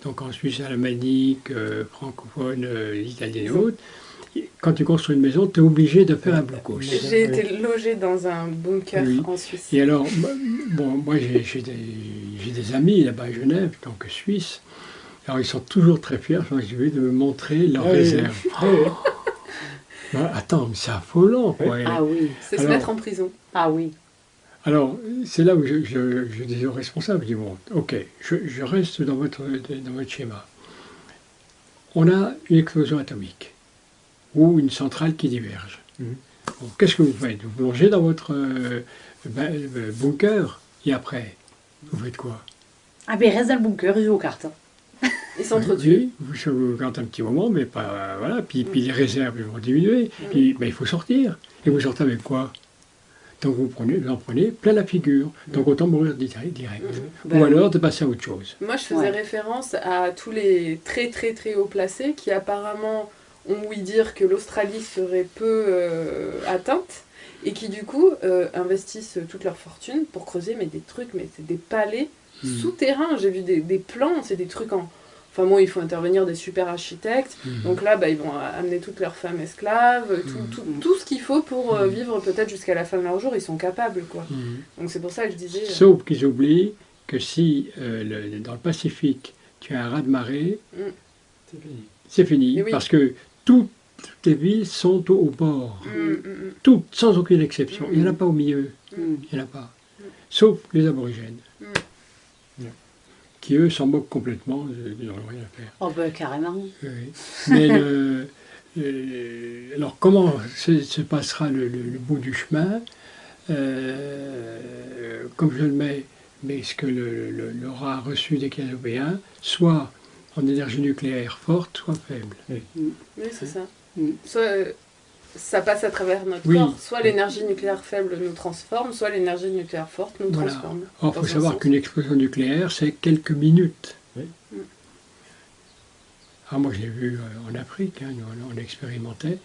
donc en Suisse alémanique, francophone, italienne et autres, quand tu construis une maison, tu es obligé de faire un blocos. J'ai été logée dans un bunker Oui. en Suisse. Et alors, moi j'ai des amis là-bas à Genève, donc suisses. Alors ils sont toujours très fiers, je vais de me montrer leurs Ah oui. réserves. Oui, oui. Ben, attends, mais c'est affolant, quoi. Ah oui. C'est se Alors- mettre en prison. Ah oui. Alors, c'est là où je dis aux responsables, je dis, bon, ok, je reste dans votre schéma. On a une explosion atomique, ou une centrale qui diverge. Mhm. Bon, qu'est-ce que vous faites? Vous plongez dans votre bunker, et après, vous faites quoi? Ah ben il reste dans le bunker, il joue aux cartes. Ils s'entretuent. Oui, vous gardez un petit moment, mais pas, voilà, puis les réserves vont diminuer, puis ben, il faut sortir. Et vous sortez avec quoi? Donc vous en prenez plein la figure, donc autant mourir direct. Ben Ou alors de passer à autre chose. Moi, je faisais Ouais. référence à tous les très très très haut placés qui apparemment ont ouï dire que l'Australie serait peu atteinte et qui du coup investissent toute leur fortune pour creuser mais des trucs, mais c'est des palais souterrains. J'ai vu des plans, c'est des trucs en... Enfin bon, il faut intervenir des super architectes. Donc là, bah, ils vont amener toutes leurs femmes esclaves, tout ce qu'il faut pour vivre peut-être jusqu'à la fin de leur jour, ils sont capables, quoi. Donc c'est pour ça que je disais... Sauf qu'ils oublient que si dans le Pacifique, tu as un raz-de-marée, C'est fini. c'est fini. Et oui. Parce que toutes les villes sont au bord. Toutes, sans aucune exception. Il n'y en a pas au milieu. Il n'y en a pas. Sauf les aborigènes. Qui, eux, s'en moquent complètement. Ils n'ont rien à faire. Oh ben carrément. Oui. Mais alors, comment se passera le bout du chemin? Comme je le mets, mais ce que l'aura reçu des Canopéens, soit en énergie nucléaire forte, soit faible. Oui, c'est ça. Mm. Soit ça passe à travers notre Oui. corps, soit l'énergie nucléaire faible nous transforme, soit l'énergie nucléaire forte nous Voilà. transforme. Or, il Dans faut un savoir sens. qu'une explosion nucléaire, c'est quelques minutes. Oui. Ah, moi, je l'ai vu en Afrique, hein, on expérimentait.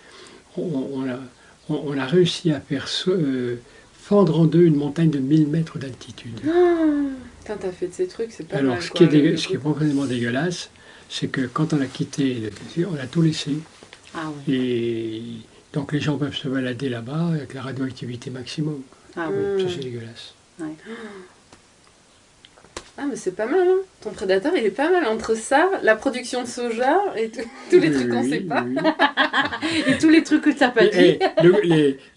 On a réussi à faire fendre en deux une montagne de 1000 mètres d'altitude. Putain, t'as fait de ces trucs, c'est pas Alors, mal. ce quoi, qui est profondément dégueulasse, c'est que quand on a quitté, on a tout laissé. Ah oui. Et donc, les gens peuvent se balader là-bas avec la radioactivité maximum. Ah oui. Ça, c'est dégueulasse. Ah, mais c'est pas mal, hein. Ton prédateur, il est pas mal. Entre ça, la production de soja et tous les trucs qu'on sait pas. Oui. Et tous les trucs que tu n'as pas dit.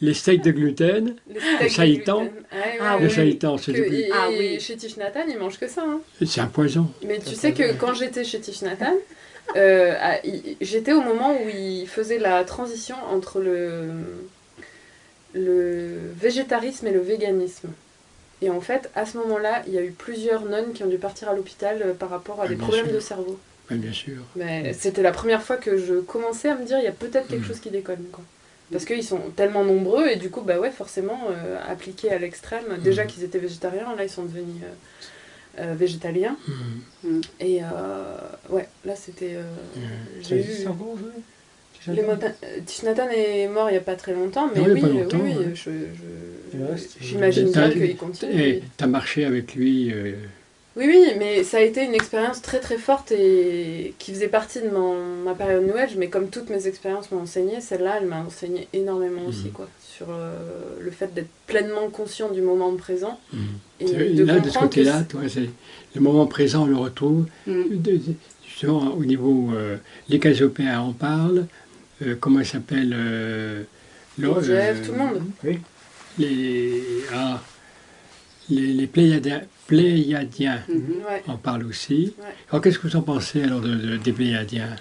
Les steaks de gluten, Les steaks le de saïtan. gluten. Ah Le oui. saïtan, c'est Et Ah oui. chez Thich Nhat Hanh, ils mangent que ça. Hein. c'est un poison. Mais tu sais que quand j'étais chez Thich Nhat Hanh, j'étais au moment où il faisait la transition entre le végétarisme et le véganisme. Et en fait, à ce moment-là, il y a eu plusieurs nonnes qui ont dû partir à l'hôpital par rapport à des bien problèmes sûr. de cerveau. Oui, bien sûr. Mais c'était la première fois que je commençais à me dire, il y a peut-être quelque chose qui déconne, quoi. Parce qu'ils sont tellement nombreux, et du coup, bah ouais, forcément, appliqués à l'extrême. Déjà qu'ils étaient végétariens, là, ils sont devenus végétaliens. Et ouais, là, c'était... j'ai eu... Thich Nhat Hanh est mort il n'y a pas très longtemps, mais Non, il y a oui, pas longtemps, oui, ouais. j'imagine bien qu'il continue. Et tu as marché avec lui. Oui, mais ça a été une expérience très très forte et qui faisait partie de ma période New Age, mais comme toutes mes expériences m'ont enseigné, celle-là, elle m'a enseigné énormément aussi, quoi, sur le fait d'être pleinement conscient du moment présent. Et là, de ce côté-là, le moment présent, on le retrouve. Justement, au niveau... les Casopéens en parlent. Comment il s'appelle Jeff, tout le monde. Oui. Les Pléiadiens Ouais. en parlent aussi. Ouais. Alors, qu'est-ce que vous en pensez alors des Pléiadiens?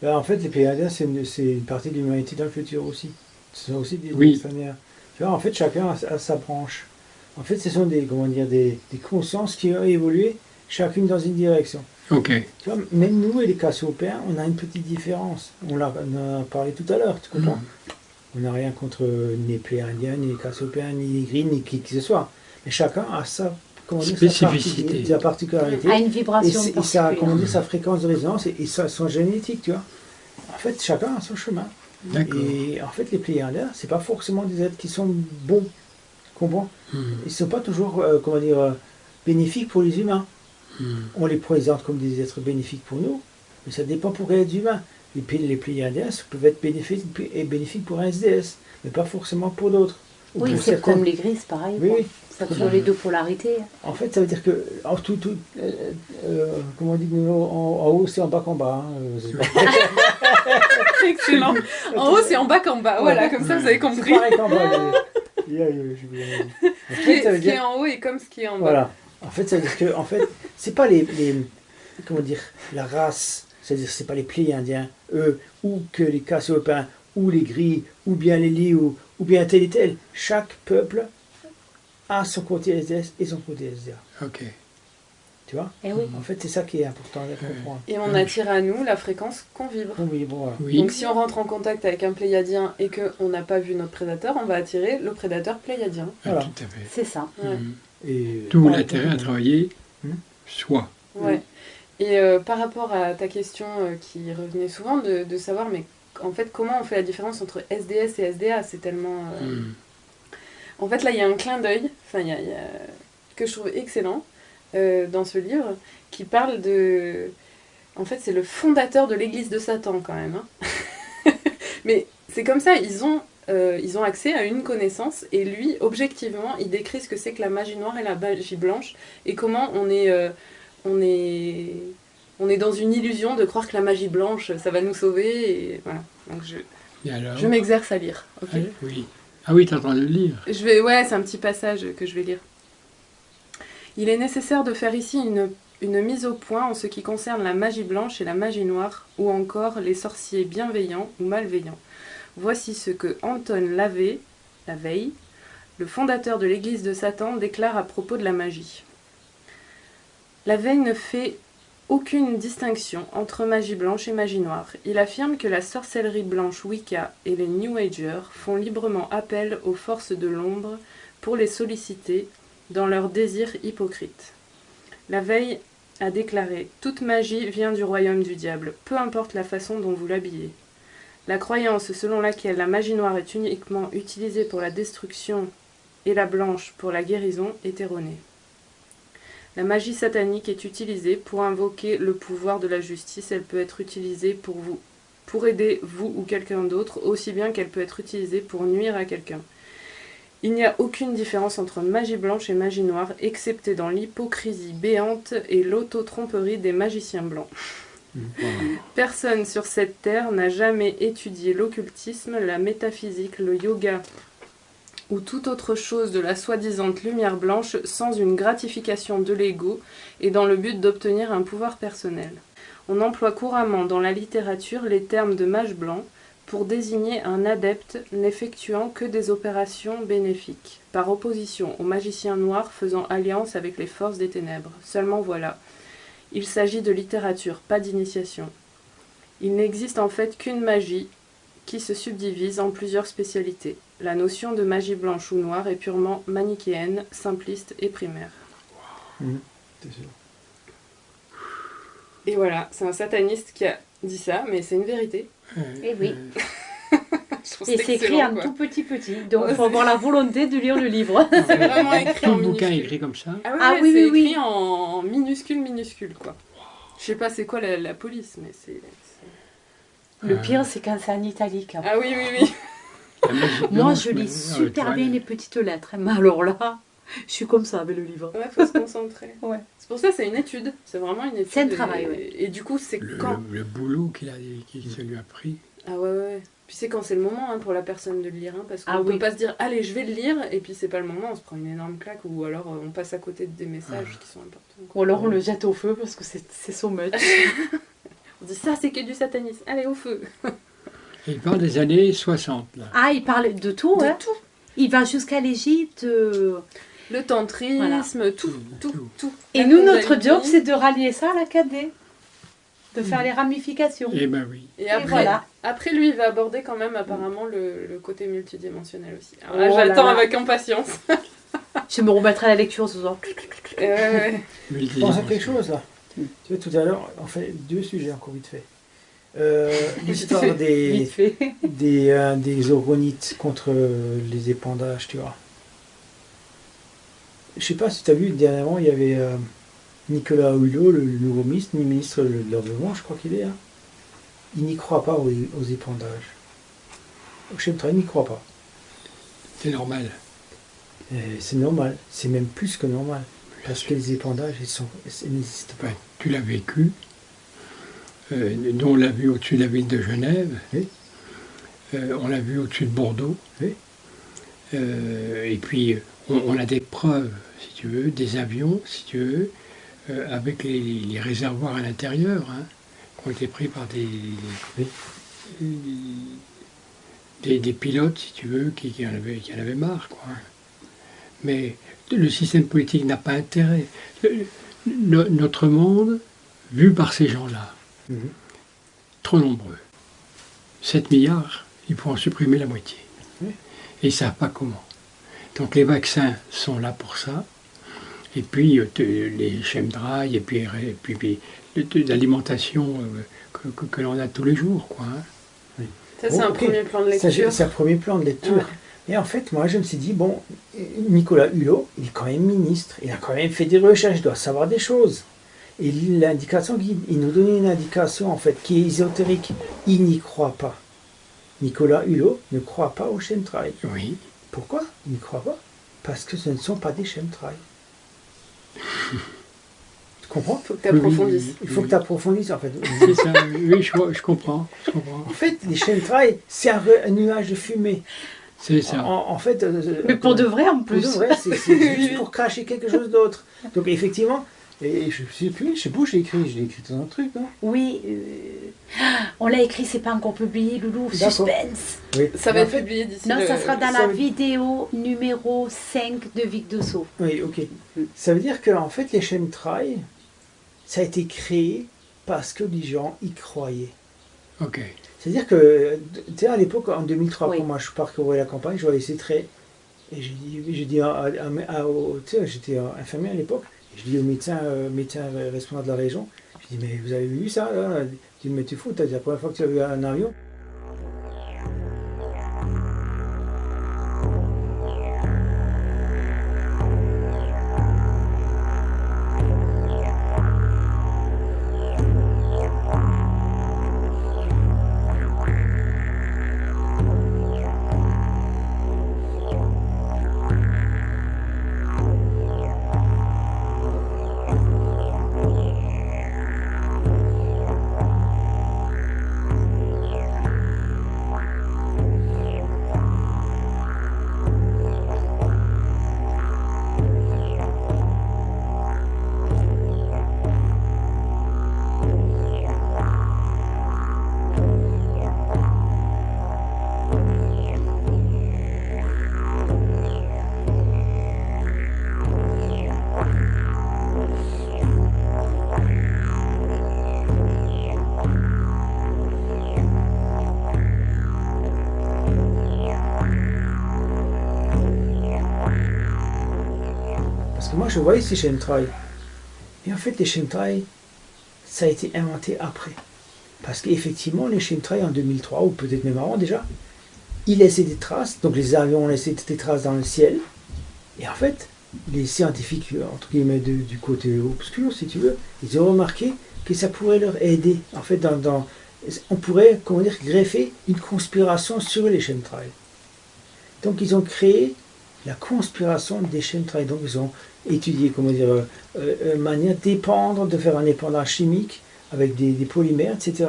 En fait, les Pléiadiens, c'est une partie de l'humanité dans le futur aussi. Ce sont aussi des Oui. extraterrestres. Tu vois, en fait, chacun a sa branche. En fait, ce sont des consciences qui ont évolué, chacune dans une direction. Ok. Tu vois, même nous et les Cassiopéens, on a une petite différence. On en a parlé tout à l'heure, tu comprends? On n'a rien contre ni les Pléiadiens, ni les Cassiopéens, ni les Gris, ni qui que ce soit. Mais chacun a sa, spécificité, sa particularité. À une vibration et sa fréquence de résonance et son génétique, tu vois. En fait, chacun a son chemin. D'accord. Et en fait, les Pléiadiens, c'est pas forcément des êtres qui sont bons, tu comprends? Ils ne sont pas toujours, bénéfiques pour les humains. On les présente comme des êtres bénéfiques pour nous, mais ça dépend pour les êtres humains. Les Pléiadiens peuvent être bénéfiques pour un SDS, mais pas forcément pour d'autres. Oui, c'est comme les Gris, c'est pareil. Oui, oui. Ça a toujours les deux polarités. En fait, ça veut dire que, comment on dit, en haut, c'est en bas qu'en bas. Excellent. En haut, c'est en bas qu'en bas. Voilà, comme ça, vous avez compris. C'est pareil qu'en bas. Ce qui est en haut est comme ce qui est en bas. Voilà. En fait, ça veut dire que, c'est pas la race, c'est-à-dire c'est pas les Pléiadiens, eux, ou que les Cassiopéens, ou les Gris, ou bien les Lits, ou bien tel et tel. Chaque peuple a son côté SDS et son côté SDA. Ok. Tu vois? Eh oui. En fait, c'est ça qui est important à comprendre. Et on attire à nous la fréquence qu'on vibre. Oui, bon, voilà. Oui. Donc si on rentre en contact avec un Pléiadien et qu'on n'a pas vu notre prédateur, on va attirer le prédateur Pléiadien. Ah, Voilà. tout à fait. C'est ça. Ouais. Et Tout l'intérêt à travailler soi. Ouais. Et par rapport à ta question qui revenait souvent, de savoir, mais en fait, comment on fait la différence entre SDS et SDA? C'est tellement... En fait, là, il y a un clin d'œil, que je trouve excellent dans ce livre, qui parle de... En fait, c'est le fondateur de l'église de Satan, quand même. Hein. Mais c'est comme ça, ils ont accès à une connaissance, et lui, objectivement, il décrit ce que c'est que la magie noire et la magie blanche, et comment on est dans une illusion de croire que la magie blanche, ça va nous sauver, et voilà. Donc je m'exerce à lire. Okay. Oui. Ah oui, tu es en train de le lire. Ouais, c'est un petit passage que je vais lire. Il est nécessaire de faire ici une mise au point en ce qui concerne la magie blanche et la magie noire, ou encore les sorciers bienveillants ou malveillants. Voici ce que Anton LaVey, le fondateur de l'église de Satan, déclare à propos de la magie. LaVey ne fait aucune distinction entre magie blanche et magie noire. Il affirme que la sorcellerie blanche Wicca et les New Agers font librement appel aux forces de l'ombre pour les solliciter dans leurs désirs hypocrites. LaVey a déclaré « Toute magie vient du royaume du diable, peu importe la façon dont vous l'habillez. La croyance selon laquelle la magie noire est uniquement utilisée pour la destruction et la blanche pour la guérison est erronée. La magie satanique est utilisée pour invoquer le pouvoir de la justice. Elle peut être utilisée pour aider vous ou quelqu'un d'autre, aussi bien qu'elle peut être utilisée pour nuire à quelqu'un. Il n'y a aucune différence entre magie blanche et magie noire, excepté dans l'hypocrisie béante et l'autotromperie des magiciens blancs. Personne sur cette terre n'a jamais étudié l'occultisme, la métaphysique, le yoga ou toute autre chose de la soi-disant lumière blanche sans une gratification de l'ego et dans le but d'obtenir un pouvoir personnel. On emploie couramment dans la littérature les termes de mage blanc pour désigner un adepte n'effectuant que des opérations bénéfiques, par opposition au magicien noir faisant alliance avec les forces des ténèbres. Seulement voilà, il s'agit de littérature, pas d'initiation. Il n'existe en fait qu'une magie qui se subdivise en plusieurs spécialités. La notion de magie blanche ou noire est purement manichéenne, simpliste et primaire. C'est sûr. Et voilà, c'est un sataniste qui a dit ça, mais c'est une vérité. Et oui. Je trouve Et ça c'est écrit excellent, en quoi. tout petit. Donc il Ouais, faut avoir la volonté de lire le livre. C'est vraiment écrit Tout en le bouquin est minuscule. écrit comme ça. Ah, ouais, Ah ouais, oui, c'est oui, écrit oui. en minuscule, quoi. Je sais pas c'est quoi la police, mais c'est... Le pire, c'est quand c'est en italique. Ah oui, oui, oui. La magie Moi, blanche, je lis mais- super tu vois, bien les petites lettres. Mais alors là, je suis comme ça avec le livre. Ouais, faut se concentrer. Ouais. C'est pour ça que c'est une étude. C'est vraiment une étude. C'est un travail, et, ouais. et du coup, c'est quand... le boulot qu'il se lui a pris. Ah ouais, ouais. Puis c'est quand c'est le moment pour la personne de le lire. Parce qu'on Ah peut oui. pas se dire, allez, je vais le lire, et puis c'est pas le moment, on se prend une énorme claque, ou alors on passe à côté des messages qui sont importants. Ou alors on le jette au feu parce que c'est so much. On dit, ça, c'est que du satanisme. Allez, au feu. Il parle des années 60, là. Ah, il parle de tout, De hein. tout. Il va jusqu'à l'Égypte. Le tantrisme, tout. Et La nous, notre Kundalini. job, c'est de rallier ça à la KD. De faire les ramifications. Eh ben oui. Et après, voilà. après, lui, il va aborder quand même apparemment le côté multidimensionnel aussi. Alors là, Oh là j'attends là. avec impatience. Je me remettrai à la lecture ce soir. Ouais. Je pense à quelque chose là. Tu vois, tout à l'heure, on fait deux sujets encore vite fait. L'histoire des, Vite fait. des orgonites contre les épandages, tu vois. Je sais pas si tu as vu, dernièrement, il y avait Nicolas Hulot, le nouveau ministre de l'Environnement, je crois qu'il est. Hein. Il n'y croit pas aux épandages. Au chemtrail, il n'y croit pas. C'est normal. C'est normal, c'est même plus que normal. Parce que les épandages, ils n'existent pas. Ouais, tu l'as vécu. Nous, on l'a vu au-dessus de la ville de Genève. Oui. On l'a vu au-dessus de Bordeaux. Oui. Et puis, on a des preuves, si tu veux, des avions, si tu veux, avec les réservoirs à l'intérieur, hein, qui ont été pris par des pilotes, si tu veux, qui en avaient marre, quoi. Mais le système politique n'a pas intérêt. Notre monde, vu par ces gens-là, trop nombreux, 7 milliards, ils pourront supprimer la moitié. Oui. Et ils ne savent pas comment. Donc les vaccins sont là pour ça. Et puis les chemtrails, et puis l'alimentation que l'on a tous les jours, quoi. Hein. Ça, c'est un Ok. premier plan de Ça, lecture. c'est un premier plan de lecture. Ouais. Et en fait, moi, je me suis dit, bon, Nicolas Hulot, il est quand même ministre, il a quand même fait des recherches, il doit savoir des choses. Et l'indication, il nous donnait une indication, en fait, qui est ésotérique. Il n'y croit pas. Nicolas Hulot ne croit pas aux chemtrails. Oui. Pourquoi il n'y croit pas? Parce que ce ne sont pas des chemtrails. Tu comprends? Faut que tu approfondisses. Il faut que tu approfondisses, en fait. C'est ça, oui, je comprends. En fait, les chemtrails, c'est un nuage de fumée. C'est ça. En fait, Mais pour de vrai, en Pour de plus. vrai, c'est juste pour cracher quelque chose d'autre. Donc effectivement, et je sais plus, je sais pas où je l'ai écrit dans un truc, non? Oui, on l'a écrit, c'est pas encore publié, Loulou. D'accord. Suspense. Oui. Ça va Mais en être fait, publié d'ici Non, le... ça sera dans ça la veut- vidéo numéro 5 de Vic Dosso. oui, ok. Ça veut dire que en fait, les chemtrails, ça a été créé parce que les gens y croyaient. Ok. C'est-à-dire que, tu sais, à l'époque, en 2003, Oui. quand moi je parcourais la campagne, je voyais ces traits. Et j'ai dit tu sais, j'étais infirmier à l'époque, Je dis au médecin responsable de la région, je dis, mais vous avez vu ça là? Il dit, mais tu fous, c'est la première fois que tu as vu un avion. Moi, je voyais ces chemtrails. Et en fait, les chemtrails, ça a été inventé après. Parce qu'effectivement, les chemtrails en 2003, ou peut-être même avant déjà, ils laissaient des traces. Donc les avions ont laissé des traces dans le ciel. Et en fait, les scientifiques, entre guillemets, du côté obscur, si tu veux, ils ont remarqué que ça pourrait leur aider. En fait, on pourrait, comment dire, greffer une conspiration sur les chemtrails. Donc ils ont créé la conspiration des chemtrails. Donc ils ont étudié, comment dire, manière d'épandre, de faire un épandage chimique avec des polymères, etc.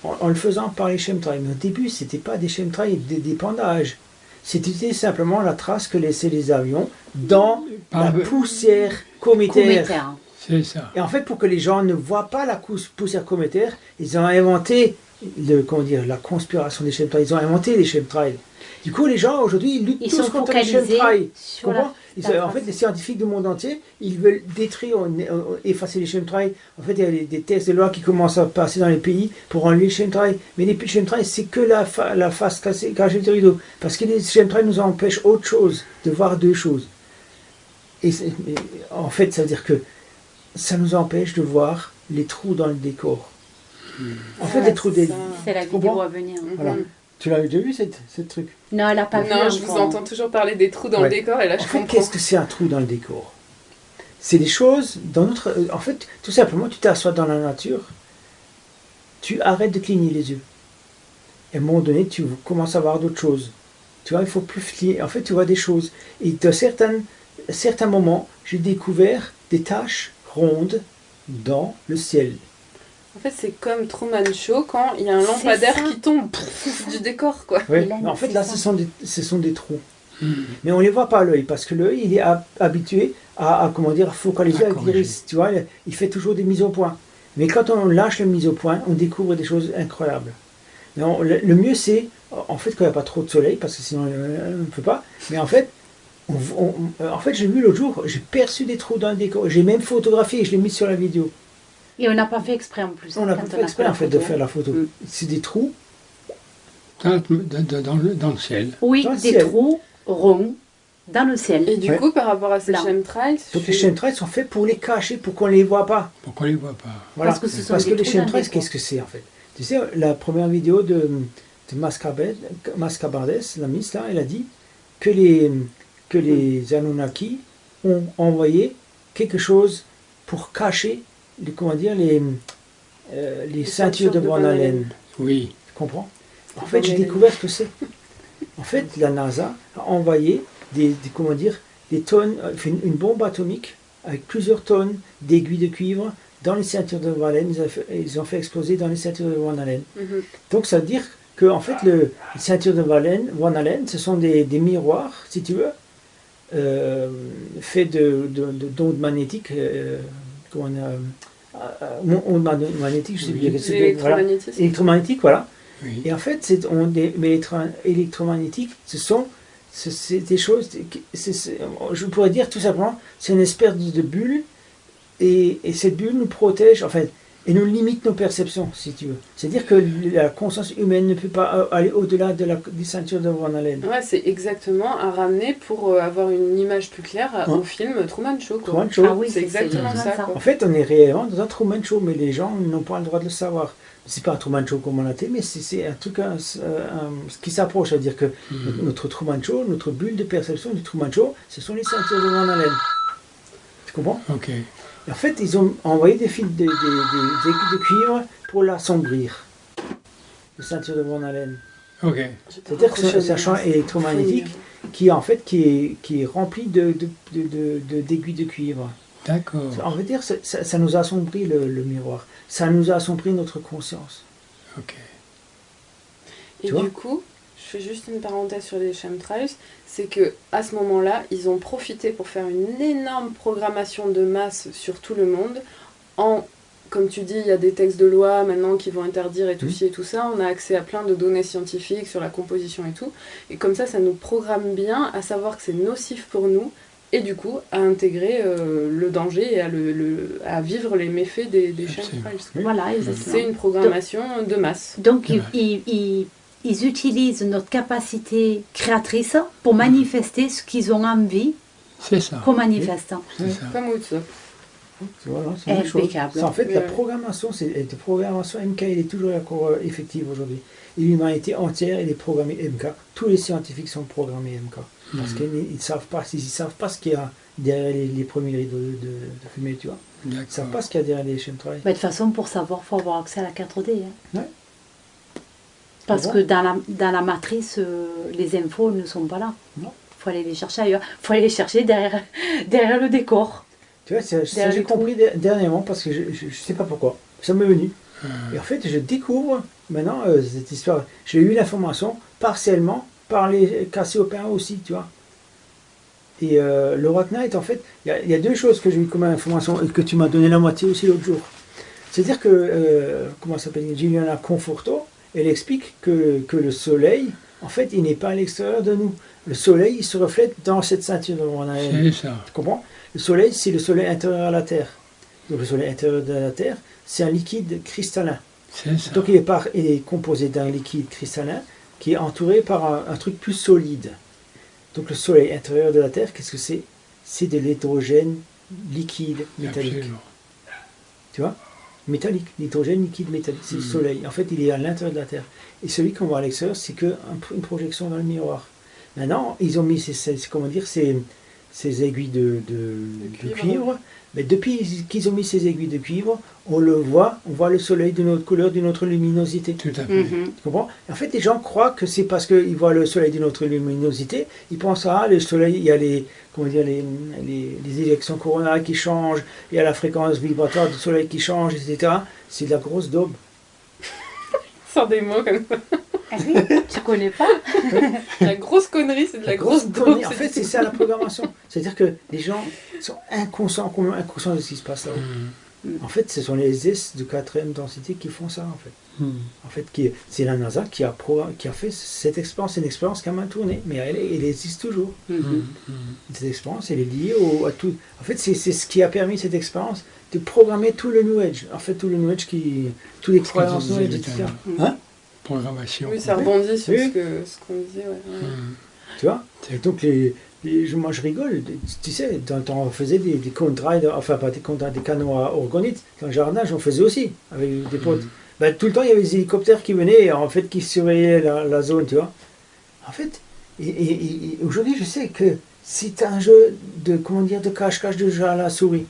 En le faisant par les chemtrails. Mais au début, ce n'était pas des chemtrails d'épandage. C'était simplement la trace que laissaient les avions dans la poussière cométaire. C'est ça. Et en fait, pour que les gens ne voient pas la poussière cométaire, ils ont inventé la conspiration des chemtrails. Ils ont inventé les chemtrails. Du coup, les gens aujourd'hui, ils luttent tous contre les chemtrails. En fait, les scientifiques du monde entier, ils veulent détruire, effacer les chemtrails. En fait, il y a des tests de loi qui commencent à passer dans les pays pour enlever les chemtrails. Mais les chemtrails, c'est que la face cachée du rideau. Parce que les chemtrails nous empêchent autre chose, de voir deux choses. Et en fait, ça veut dire que ça nous empêche de voir les trous dans le décor. En fait, les trous des... C'est la vidéo à venir. Voilà. Tu l'as déjà vu, cette truc? Non, elle n'a pas vu. Non, je vous entends toujours parler des trous dans le décor et là je comprends. Qu'est-ce que c'est un trou dans le décor? C'est des choses dans notre... En fait, tout simplement, tu t'assois dans la nature, tu arrêtes de cligner les yeux. Et à un moment donné, tu commences à voir d'autres choses. Tu vois, il faut plus cligner. En fait, tu vois des choses. Et de certains moments, j'ai découvert des taches rondes dans le ciel. En fait, c'est comme Truman Show quand il y a un lampadaire qui tombe du décor, quoi. Oui, mais en fait, là, ce sont des trous. Mais on ne les voit pas à l'œil, parce que l'œil, il est habitué à focaliser avec l'iris. Tu vois, il fait toujours des mises au point. Mais quand on lâche la mise au point, on découvre des choses incroyables. Mais le mieux, c'est, en fait, quand il n'y a pas trop de soleil, parce que sinon, on ne peut pas. Mais en fait, j'ai vu l'autre jour, j'ai perçu des trous dans le décor. J'ai même photographié et je l'ai mis sur la vidéo. Et on n'a pas fait exprès en plus. On n'a pas fait exprès en fait de faire la photo. C'est des trous. Dans le ciel. Oui, des trous ronds dans le ciel. Et du coup, par rapport à ces chemtrails... Donc les chemtrails sont faits pour les cacher, pour qu'on ne les voit pas. Pour qu'on ne les voit pas. Voilà. Parce que les chemtrails, qu'est-ce que c'est en fait? Tu sais, la première vidéo de Mascabades, la Miss, là, elle a dit que les Anunnaki ont envoyé quelque chose pour cacher les ceintures de Van Allen. Oui. Tu comprends? En fait, j'ai découvert ce que c'est. En fait, la NASA a envoyé des tonnes, une bombe atomique avec plusieurs tonnes d'aiguilles de cuivre dans les ceintures de Van Allen. Ils ont fait exploser dans les ceintures de Van Allen. Donc, ça veut dire que en fait, les ceintures de Van Allen, ce sont des miroirs, si tu veux, faits d'ondes magnétiques. Ondes magnétiques, je sais plus. Électromagnétique, voilà. Oui. Et en fait, ces ondes électromagnétiques, c'est des choses, je pourrais dire tout simplement, c'est une espèce de bulle, et cette bulle nous protège, en fait, et nous limite nos perceptions, si tu veux. C'est-à-dire que la conscience humaine ne peut pas aller au-delà des ceintures de Van Allen. Ouais, c'est exactement à ramener pour avoir une image plus claire au film Truman Show. Quoi. Truman Show. Ah oui, c'est exactement ça. ça. Quoi. En fait, on est réellement dans un Truman Show, mais les gens n'ont pas le droit de le savoir. C'est pas un Truman Show comme on l'a dit, mais c'est un truc qui s'approche. C'est-à-dire que notre Truman Show, notre bulle de perception du Truman Show, ce sont les ceintures de Van Allen. Tu comprends? Ok. Et en fait, ils ont envoyé des fils de cuivre pour l'assombrir. Les ceintures de Van Allen. Ok. C'est-à-dire que c'est un champ électromagnétique qui est rempli d'aiguilles de cuivre. D'accord. On veut dire ça nous assombrit le miroir. Ça nous assombrit notre conscience. Ok. Et du coup, je fais juste une parenthèse sur les chemtrails, c'est que à ce moment-là, ils ont profité pour faire une énorme programmation de masse sur tout le monde. Comme tu dis, il y a des textes de loi maintenant qui vont interdire et tout ci et tout ça. On a accès à plein de données scientifiques sur la composition et tout. Et comme ça nous programme bien à savoir que c'est nocif pour nous. Et du coup, à intégrer le danger et à vivre les méfaits des chemtrails. Voilà, exactement. C'est une programmation de masse. Donc, ils utilisent notre capacité créatrice pour manifester ce qu'ils ont envie C'est ça. qu'on manifeste. C'est ça. Comme Woodstock. Voilà, c'est une chose. Impeccable. En fait, Ouais. la programmation MK, elle est toujours encore effective aujourd'hui. Et l'humanité entière, elle est programmée MK. Tous les scientifiques sont programmés MK. Parce qu'ils ne savent pas ce qu'il y a derrière les premiers rideaux de fumée, tu vois. Ils ne savent pas ce qu'il y a derrière les chemtrails. Mais de toute façon, pour savoir, il faut avoir accès à la 4D. Hein. Ouais. Parce Bon. que dans la matrice, les infos ne sont pas là. Non. Il faut aller les chercher ailleurs. Il faut aller les chercher derrière le décor. Tu vois, ça Derrière j'ai les compris dernièrement parce que je ne sais pas pourquoi. Ça m'est venu. Et en fait, je découvre maintenant cette histoire. J'ai eu l'information partiellement par les Cassiopéens aussi, tu vois. Et le Rock Knight, en fait, il y a deux choses que j'ai eu comme information et que tu m'as donné la moitié aussi l'autre jour. C'est-à-dire que, comment ça s'appelle, Juliana Conforto, elle explique que le soleil, en fait, il n'est pas à l'extérieur de nous. Le soleil, il se reflète dans cette ceinture de Van Allen. C'est ça. Tu comprends? Le soleil, c'est le soleil intérieur à la Terre. Donc le soleil intérieur de la Terre, c'est un liquide cristallin. C'est ça. Donc il est composé d'un liquide cristallin qui est entouré par un truc plus solide. Donc le soleil intérieur de la Terre, qu'est-ce que c'est? C'est de l'hydrogène liquide métallique. Absolument. Tu vois? Métallique, l'hydrogène liquide métallique, c'est le soleil. En fait, il est à l'intérieur de la Terre. Et celui qu'on voit à l'extérieur, c'est qu'une projection dans le miroir. Maintenant, ils ont mis ces aiguilles de cuivre. Mais depuis qu'ils ont mis ces aiguilles de cuivre, on voit le soleil d'une autre couleur, d'une autre luminosité. Tout à fait. Tu comprends? En fait, les gens croient que c'est parce qu'ils voient le soleil d'une autre luminosité, ils pensent le soleil, il y a les éjections coronales qui changent, il y a la fréquence vibratoire du soleil qui change, etc. C'est de la grosse daube. Sans des mots comme ça. Ah oui, tu connais pas? La grosse connerie, c'est de la grosse daube. En fait, c'est ça la programmation. C'est-à-dire que les gens sont complètement inconscients de ce qui se passe là-haut. En fait, ce sont les S de 4e densité qui font ça, en fait. En fait, c'est la NASA qui a fait cette expérience. C'est une expérience qui a mal tourné, mais elle existe toujours. Cette expérience, elle est liée à tout. En fait, c'est ce qui a permis cette expérience de programmer tout le New Age. En fait, tout le New Age tous les croyances New Age, etc. Hein? Programmation. Oui, ça rebondit sur Oui. ce qu'on disait. Ouais. Tu vois? Et donc, moi, je rigole. Tu sais, on faisait des contrails, enfin, pas des contrails, des canaux à orgonite. Dans le jardinage, on faisait aussi, avec des potes. Ben, tout le temps, il y avait des hélicoptères qui venaient, en fait, qui surveillaient la zone, tu vois. En fait, et aujourd'hui, je sais que c'est un jeu de cache-cache de jeu à la souris.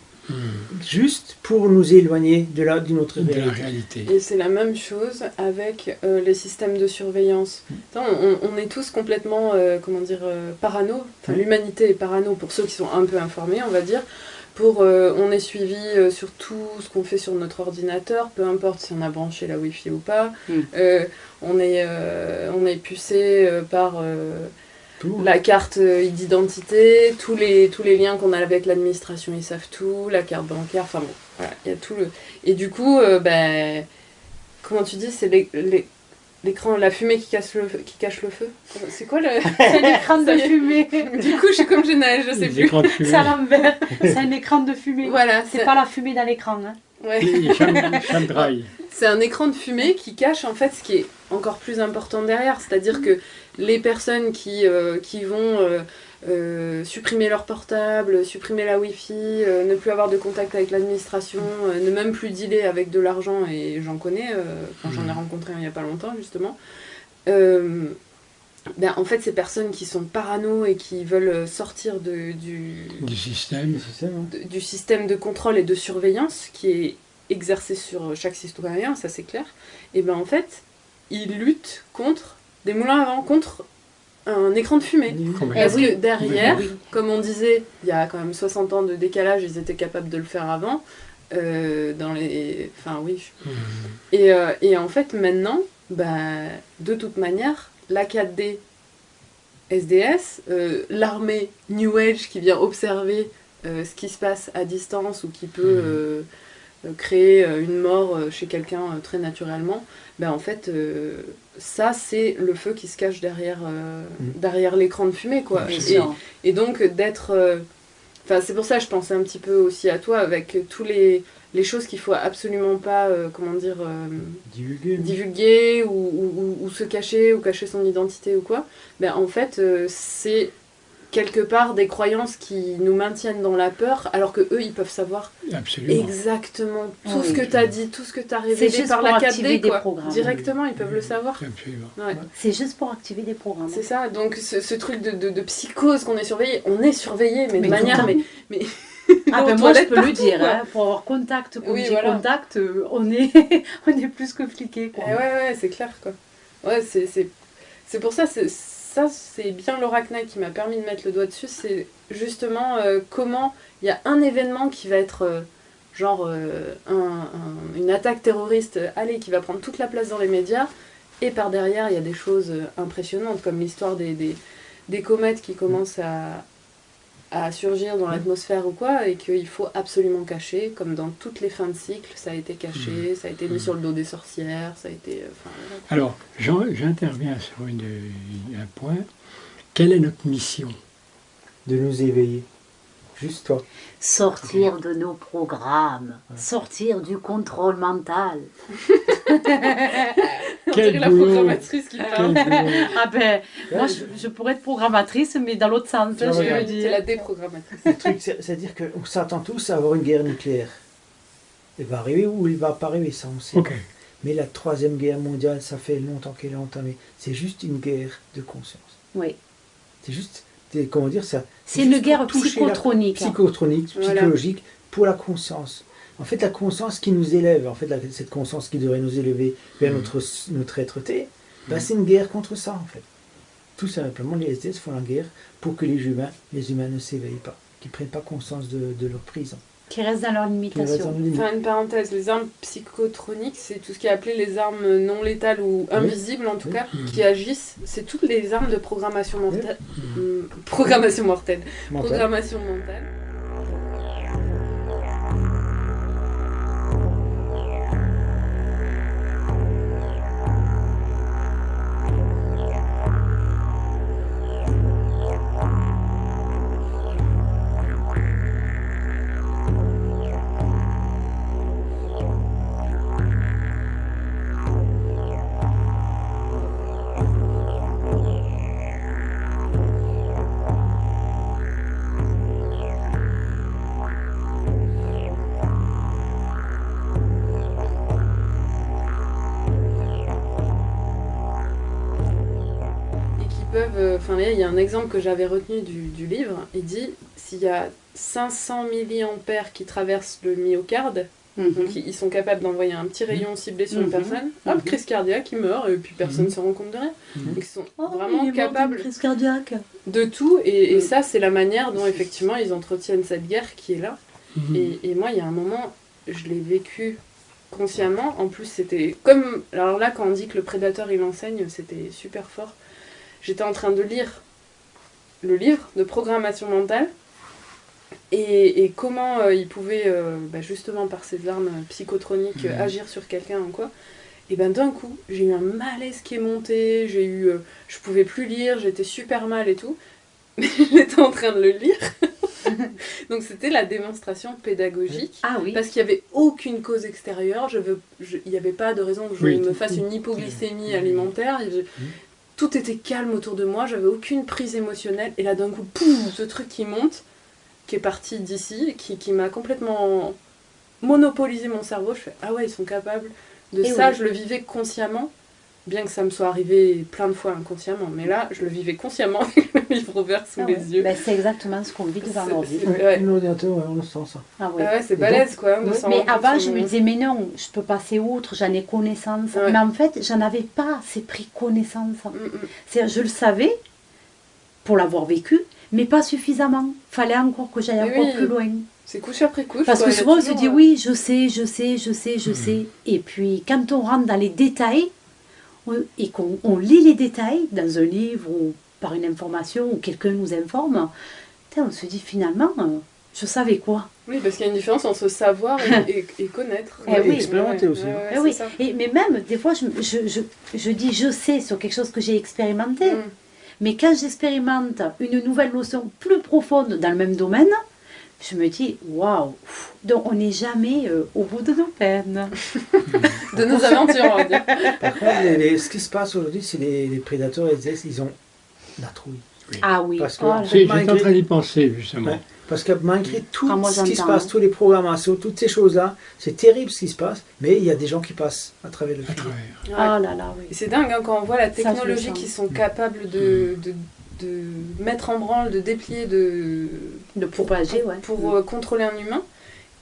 Juste pour nous éloigner d'une autre De la réalité. réalité. Et c'est la même chose avec les systèmes de surveillance. On est tous complètement, parano. Enfin, l'humanité est parano pour ceux qui sont un peu informés, on va dire. On est suivi sur tout ce qu'on fait sur notre ordinateur, peu importe si on a branché la Wi-Fi ou pas. On est pucé par la carte d'identité, tous les liens qu'on a avec l'administration, ils savent tout, la carte bancaire, enfin bon, voilà, il y a tout le... Et du coup, comment tu dis, c'est l'écran, la fumée qui cache le feu. C'est quoi le... C'est un écran de fumée. Du coup, je suis comme Genève, je sais Les plus. écrans de fumée. C'est à l'envers. C'est un écran de fumée. Voilà, C'est pas la fumée dans l'écran. Hein. les chemtrails. C'est un écran de fumée qui cache en fait ce qui est encore plus important derrière, c'est-à-dire que les personnes qui vont supprimer leur portable, supprimer la Wi-Fi, ne plus avoir de contact avec l'administration, ne même plus dealer avec de l'argent, et j'en connais, j'en ai rencontré un il n'y a pas longtemps justement. En fait, ces personnes qui sont parano et qui veulent sortir du système de contrôle et de surveillance qui est exercé sur chaque citoyen, ça c'est clair, et en fait, ils luttent contre des moulins à vent, contre un écran de fumée. Parce que derrière, comme on disait, il y a quand même 60 ans de décalage, ils étaient capables de le faire avant, dans les... Enfin oui. Et en fait, maintenant, de toute manière, la 4D SDS, l'armée New Age qui vient observer ce qui se passe à distance ou qui peut créer une mort chez quelqu'un très naturellement, en fait, ça c'est le feu qui se cache derrière l'écran de fumée, quoi. Et donc d'être... c'est pour ça que je pensais un petit peu aussi à toi, avec tous les choses qu'il faut absolument pas, divulguer ou se cacher, ou cacher son identité ou quoi. En fait, c'est quelque part des croyances qui nous maintiennent dans la peur, alors que eux ils peuvent savoir exactement tout ce que tu as dit, tout ce que tu as révélé par la 4D, quoi. Directement, ils peuvent le savoir. Ouais. C'est juste pour activer des programmes. C'est ça, donc ce truc de psychose qu'on est surveillé, on est surveillé, mais de manière... mais moi je peux le dire, hein, pour avoir contact, contact, on est plus que fliqué, quoi. Ouais, c'est clair, quoi. Ouais, c'est pour ça, c'est bien Laura Knight qui m'a permis de mettre le doigt dessus, c'est justement comment il y a un événement qui va être une attaque terroriste, qui va prendre toute la place dans les médias, et par derrière il y a des choses impressionnantes, comme l'histoire des comètes qui commencent à surgir dans l'atmosphère ou quoi, et qu'il faut absolument cacher, comme dans toutes les fins de cycle, ça a été caché, ça a été mis sur le dos des sorcières, ça a été... Alors, j'interviens sur un point. Quelle est notre mission? De nous éveiller. Juste toi. Sortir de nos programmes, sortir du contrôle mental. On dirait la programmatrice qui parle. Moi je pourrais être programmatrice, mais dans l'autre sens, je veux dire. C'est la déprogrammatrice. Le truc, c'est-à-dire qu'on s'attend tous à avoir une guerre nucléaire. Elle va arriver ou elle va pas arriver, ça on sait. Okay. Mais la 3e guerre mondiale, ça fait longtemps qu'elle est entamée. C'est juste une guerre de conscience. Oui. C'est juste, comment dire ça? C'est une guerre psychotronique. Psychotronique, psychologique, pour la conscience. En fait, la conscience qui nous élève, cette conscience qui devrait nous élever vers notre être-té, c'est une guerre contre ça, en fait. Tout simplement, les SDS font la guerre pour que les humains ne s'éveillent pas, qu'ils ne prennent pas conscience de leur prison. Qui restent dans leur limitation. Enfin, une parenthèse, les armes psychotroniques, c'est tout ce qui est appelé les armes non létales ou invisibles, en tout cas, qui agissent. C'est toutes les armes de programmation mortelle. Programmation mortelle. Programmation mentale. Il y a un exemple que j'avais retenu du livre. Il dit, s'il y a 500 milliampères qui traversent le myocarde, donc ils sont capables d'envoyer un petit rayon ciblé sur une personne, hop, crise cardiaque, il meurt, et puis personne ne se rend compte de rien. Donc ils sont vraiment capables crise cardiaque. De tout, et ça c'est la manière dont effectivement ils entretiennent cette guerre qui est là. Et moi, il y a un moment, je l'ai vécu consciemment, en plus c'était comme... Alors là, quand on dit que le prédateur il enseigne, c'était super fort. J'étais en train de lire le livre de programmation mentale et comment il pouvait, justement par ses armes psychotroniques, agir sur quelqu'un ou quoi. Et d'un coup, j'ai eu un malaise qui est monté, je pouvais plus lire, j'étais super mal et tout. Mais j'étais en train de le lire. Donc c'était la démonstration pédagogique. Ah oui. Parce qu'il n'y avait aucune cause extérieure, il n'y avait pas de raison que je Oui. me fasse une hypoglycémie alimentaire. Tout était calme autour de moi, j'avais aucune prise émotionnelle. Et là d'un coup, pouf, ce truc qui monte, qui est parti d'ici, qui m'a complètement monopolisé mon cerveau. Je fais, ah ouais, ils sont capables de ça. Oui. Je le vivais consciemment, bien que ça me soit arrivé plein de fois inconsciemment. Mais là, je le vivais consciemment avec le livre ouvert sous les yeux. Ben, c'est exactement ce qu'on vit devant l'ordi. Ouais. Une ordinateur, ouais, on le sent ça. Ah ouais. Ah ouais, c'est balèze quoi. de s'en Mais rendre compte avant, sur je le me moment. disais, mais non, je peux passer outre, j'en ai connaissance. Ouais. Mais en fait, j'en avais pas assez pris connaissance. Je le savais, pour l'avoir vécu, mais pas suffisamment. Fallait encore que j'aille Mais encore oui. plus loin. C'est couche après couche. Parce quoi, que il y a souvent, on se toujours, dit, oui, je sais. Et puis, quand on rentre dans les détails, et qu'on lit les détails dans un livre ou par une information, ou quelqu'un nous informe, on se dit, finalement, je savais quoi. Oui, parce qu'il y a une différence entre savoir et connaître. Eh oui. Expérimenter aussi. Eh oui. c'est ça. Mais même, des fois, je dis je sais sur quelque chose que j'ai expérimenté. Mm. Mais quand j'expérimente une nouvelle notion plus profonde dans le même domaine, je me dis waouh. Donc on n'est jamais au bout de nos peines. De nos aventures, on va dire. Par contre, ce qui se passe aujourd'hui, c'est les prédateurs, ils ont la trouille. Ah oui. Parce que- Oh là là. J'étais en train d'y penser, justement. Ouais. Parce que malgré tout Ah, moi, ce qui se j'entends. passe, toutes les programmations, toutes ces choses-là, c'est terrible ce qui se passe, mais il y a des gens qui passent à travers le À fil. travers. Ah là là, oui. Et c'est dingue hein, quand on voit la Ça, je le technologie sens. qui sont capables de mettre en branle, de déplier, De propager, ouais. pour contrôler un humain.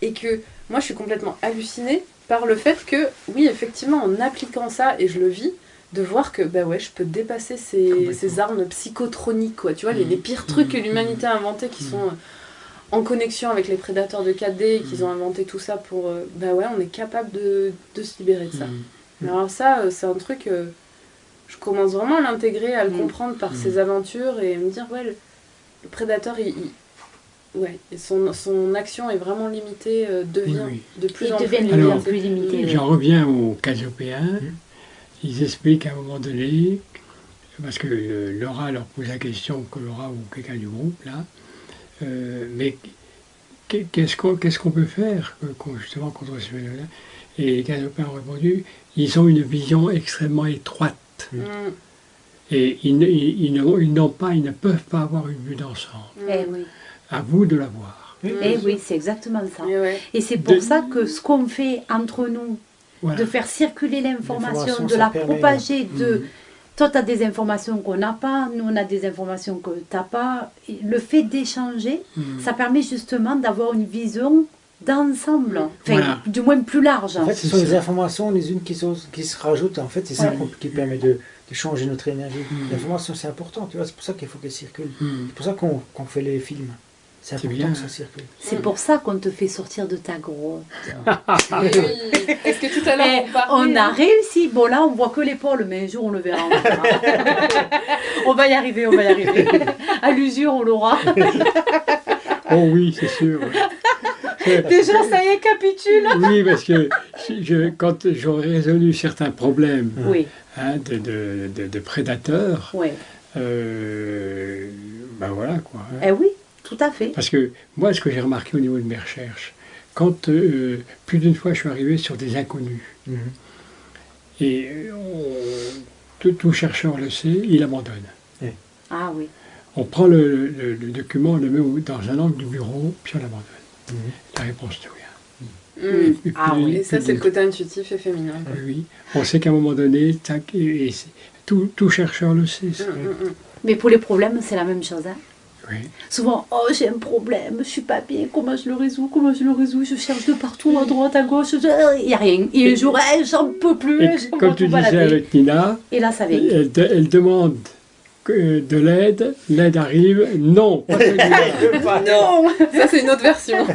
Et que moi, je suis complètement hallucinée par le fait que, oui, effectivement, en appliquant ça, et je le vis, de voir que, bah ouais, je peux dépasser ces armes psychotroniques, quoi. Tu vois, les pires trucs que l'humanité a inventés qui sont en connexion avec les prédateurs de 4D, qu'ils ont inventé tout ça pour... bah ouais, on est capable de se libérer de ça. Mais alors ça, c'est un truc... je commence vraiment à l'intégrer, à le comprendre par ses aventures et me dire, ouais, le prédateur, et son action est vraiment limitée, devient Oui. de plus Ils en plus deviennent de limitée. plus en plus limités. J'en reviens aux Casopéens. Ils expliquent à un moment donné, parce que Laura leur pose la question, que Laura ou quelqu'un du groupe, là, mais qu'est-ce qu'on peut faire justement contre ce phénomène? Et les Casopéens ont répondu, ils ont une vision extrêmement étroite. Et ils ne peuvent pas avoir une vue d'ensemble. Eh oui. À vous de l'avoir. Eh oui, c'est exactement ça. Et ouais. Et c'est pour ça que ce qu'on fait entre nous, Voilà. de faire circuler l'information, L'information, de ça la permet, propager, toi tu as des informations qu'on n'a pas, nous on a des informations que tu n'as pas. Et le fait d'échanger, ça permet justement d'avoir une vision d'ensemble, enfin, Voilà. du moins plus large. En fait, ce sont des informations les unes qui se rajoutent. En fait, c'est ça qui permet de changer notre énergie. L'information, c'est important. Tu vois, c'est pour ça qu'il faut qu'elle circule. C'est pour ça qu'on fait les films. C'est important bien. que ça circule. C'est pour ça qu'on te fait sortir de ta grotte. Oui. Est-ce que tout à l'heure Eh, on parlait on a réussi. Bon là, on voit que l'épaule, mais un jour on le verra. On va y arriver, on va y arriver. À l'usure, on l'aura. Oh oui, c'est sûr. Déjà, ça y est, capitule. Oui, parce que quand j'aurais résolu certains problèmes Oui, de prédateurs, oui. ben voilà quoi. Hein. Eh oui, tout à fait. Parce que moi, ce que j'ai remarqué au niveau de mes recherches, quand plus d'une fois je suis arrivé sur des inconnus, et tout chercheur le sait, il abandonne. Ah oui. On prend le document, on le met dans un angle du bureau, puis on l'abandonne. La réponse de rien. Et Ah puis- oui. Et ça, puis c'est le d'une- côté intuitif et féminin. Oui, on sait qu'à un moment donné, tac, et tout chercheur le sait. Ça. Mais pour les problèmes, c'est la même chose. Hein. Oui. Souvent, oh j'ai un problème, je suis pas bien, comment je le résous, je cherche de partout, à droite, à gauche, il n'y a rien. Et un jour, j'en peux plus, Et je me comme tu retrouve à disais la télé. avec Nina, Et là, ça vient. elle demande de l'aide arrive, non, pas celui-là. Non. Ça, c'est une autre version.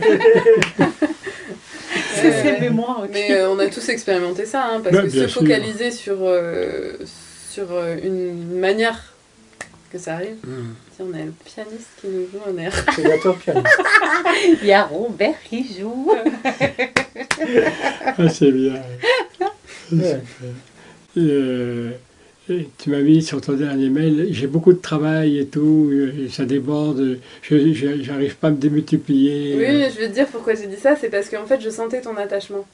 C'est le mémoire. ok. Mais on a tous expérimenté ça, hein, parce Ouais, que bien se sûr. focaliser sur une manière que ça arrive. Tiens, on a le pianiste qui nous joue un air. Prédateur pianiste. Il y a Robert qui joue. Ah, c'est bien. Ouais. Tu m'as mis sur ton dernier mail, j'ai beaucoup de travail et tout, ça déborde, j'arrive pas à me démultiplier. Oui, je vais te dire pourquoi j'ai dit ça, c'est parce qu'en fait, je sentais ton attachement.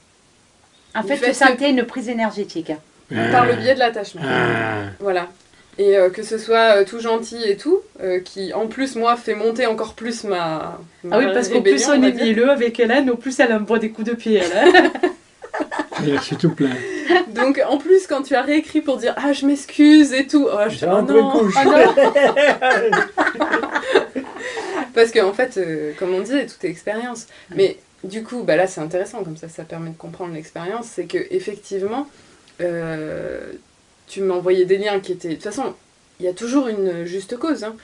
En fait, fait tu sentais une prise énergétique. Par le biais de l'attachement. Ah. Voilà. Et que ce soit tout gentil et tout, qui en plus, moi, fait monter encore plus ma Ah oui, parce qu'au plus rébellion, on va est dire. mielleux avec Hélène, au plus elle envoie des coups de pied. Elle. Je suis tout plein. Donc en plus, quand tu as réécrit pour dire ah je m'excuse et tout, oh, je J'ai oh, un peu non, couche. oh non. Parce qu'en fait, comme on disait, tout est expérience. Mais du coup, bah là c'est intéressant, comme ça permet de comprendre l'expérience, c'est que effectivement, tu m'as envoyé des liens qui étaient. De toute façon, il y a toujours une juste cause. Hein.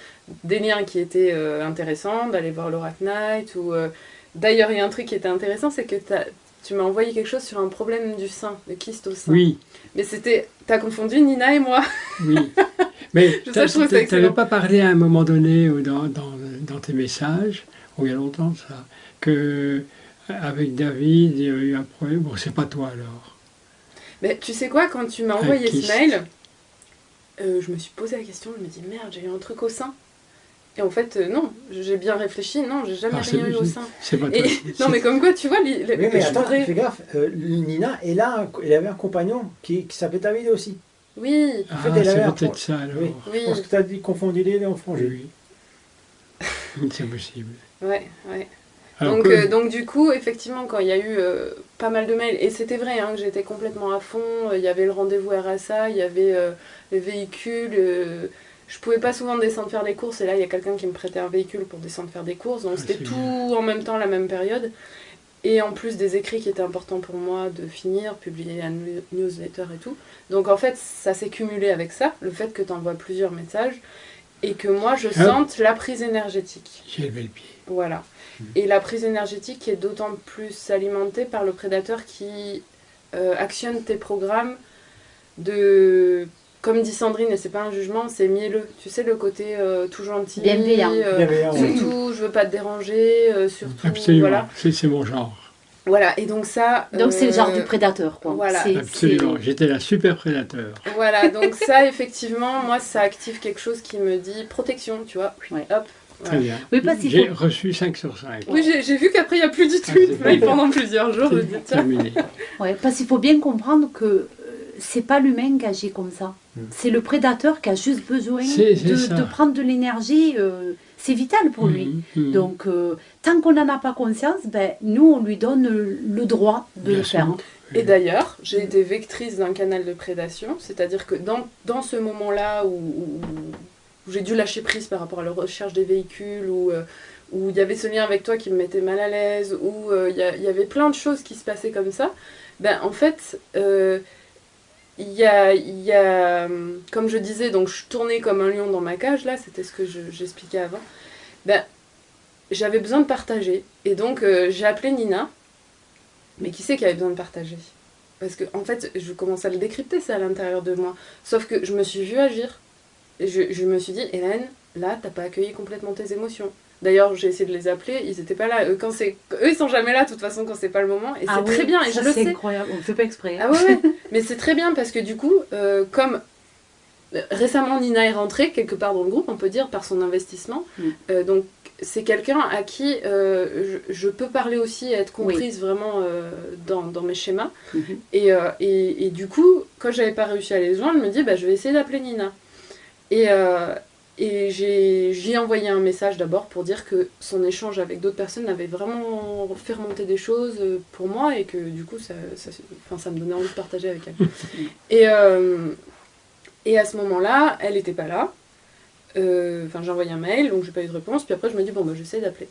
Des liens qui étaient intéressants, d'aller voir le Rat Night. Ou, d'ailleurs, il y a un truc qui était intéressant, c'est que tu m'as envoyé quelque chose sur un problème du sein, de kyste au sein. Oui, Mais t'as confondu Nina et moi. oui. Mais Ça, je trouve ça tu n'avais excellent. pas parlé à un moment donné ou dans tes messages, il y a longtemps ça, que avec David, il y a eu un problème. Bon, c'est pas toi alors. Mais tu sais quoi, quand tu m'as envoyé kyste. ce mail, je me suis posé la question, je me dis merde, j'ai eu un truc au sein. Et en fait, non, j'ai bien réfléchi, non, j'ai jamais rien eu au sein. C'est pas toi. Et, non, mais comme quoi, tu vois, Oui, mais attends, fais gaffe, Nina, elle avait un compagnon qui s'appelait David aussi. Oui, Ah, fait, elle avait c'est un peut-être pro- ça alors. Oui. oui, Je pense que tu as confondu les deux en frangé. Oui. C'est possible. ouais. Alors, Donc du coup, effectivement, quand il y a eu pas mal de mails, et c'était vrai hein, que j'étais complètement à fond, il y avait le rendez-vous RSA, il y avait les véhicules, je pouvais pas souvent descendre faire des courses, et là il y a quelqu'un qui me prêtait un véhicule pour descendre faire des courses, donc c'était c'est tout bien. en même temps, la même période, et en plus des écrits qui étaient importants pour moi de finir, publier la newsletter et tout. Donc en fait, ça s'est cumulé avec ça, le fait que tu envoies plusieurs messages, et que moi je sente la prise énergétique. J'ai levé le pied. Voilà. Et la prise énergétique est d'autant plus alimentée par le prédateur qui actionne tes programmes de... Comme dit Sandrine, et c'est pas un jugement, c'est mielleux. Tu sais, le côté tout gentil. Bienveillant. Bienveillant, oui. Surtout, je veux pas te déranger, surtout... Absolument. Voilà. C'est mon genre. Voilà, et donc ça... Donc c'est le genre du prédateur, quoi. Voilà. Absolument. J'étais la super prédateur. Voilà, donc ça, effectivement, moi, ça active quelque chose qui me dit protection, tu vois. Ouais. Hop. Très bien. Oui, parce qu'il J'ai faut... reçu 5 sur 5. Oui, j'ai vu qu'après, il n'y a plus du tout c'est de mail bon. pendant plusieurs jours. Je me dis, C'est tiens. terminé. Ouais, parce qu'il faut bien comprendre que c'est pas l'humain qui agit comme ça. C'est le prédateur qui a juste besoin C'est ça. de prendre de l'énergie. C'est vital pour lui. Mhm. Donc, tant qu'on n'en a pas conscience, ben, nous, on lui donne le droit de Bien le sûr. faire. Et d'ailleurs, j'ai été vectrice d'un canal de prédation, c'est-à-dire que dans ce moment-là où j'ai dû lâcher prise par rapport à la recherche des véhicules, où il y avait ce lien avec toi qui me mettait mal à l'aise, où il y avait plein de choses qui se passaient comme ça, ben en fait, il y a, comme je disais, donc je tournais comme un lion dans ma cage, là, c'était ce que j'expliquais avant, ben j'avais besoin de partager. Et donc j'ai appelé Nina. Mais qui c'est qui avait besoin de partager? Parce que en fait, je commence à le décrypter, c'est à l'intérieur de moi. Sauf que je me suis vue agir. Et je me suis dit, Hélène, là, t'as pas accueilli complètement tes émotions. D'ailleurs, j'ai essayé de les appeler, ils étaient pas là. Eux, ils sont jamais là, de toute façon, quand c'est pas le moment. Et c'est très bien, et je le sais. C'est incroyable, on ne fait pas exprès. Ah ouais. Mais c'est très bien, parce que du coup, comme récemment Nina est rentrée, quelque part dans le groupe, on peut dire, par son investissement. Donc, c'est quelqu'un à qui je peux parler aussi et être comprise vraiment dans mes schémas. Et du coup, quand j'avais pas réussi à les joindre, je me dis, bah, je vais essayer d'appeler Nina. Et j'ai envoyé un message d'abord pour dire que son échange avec d'autres personnes avait vraiment fait remonter des choses pour moi et que du coup, ça me donnait envie de partager avec elle. Et à ce moment-là, elle n'était pas là. J'ai envoyé un mail, donc j'ai pas eu de réponse. Puis après, je me dis, bon, bah, j'essaie d'appeler.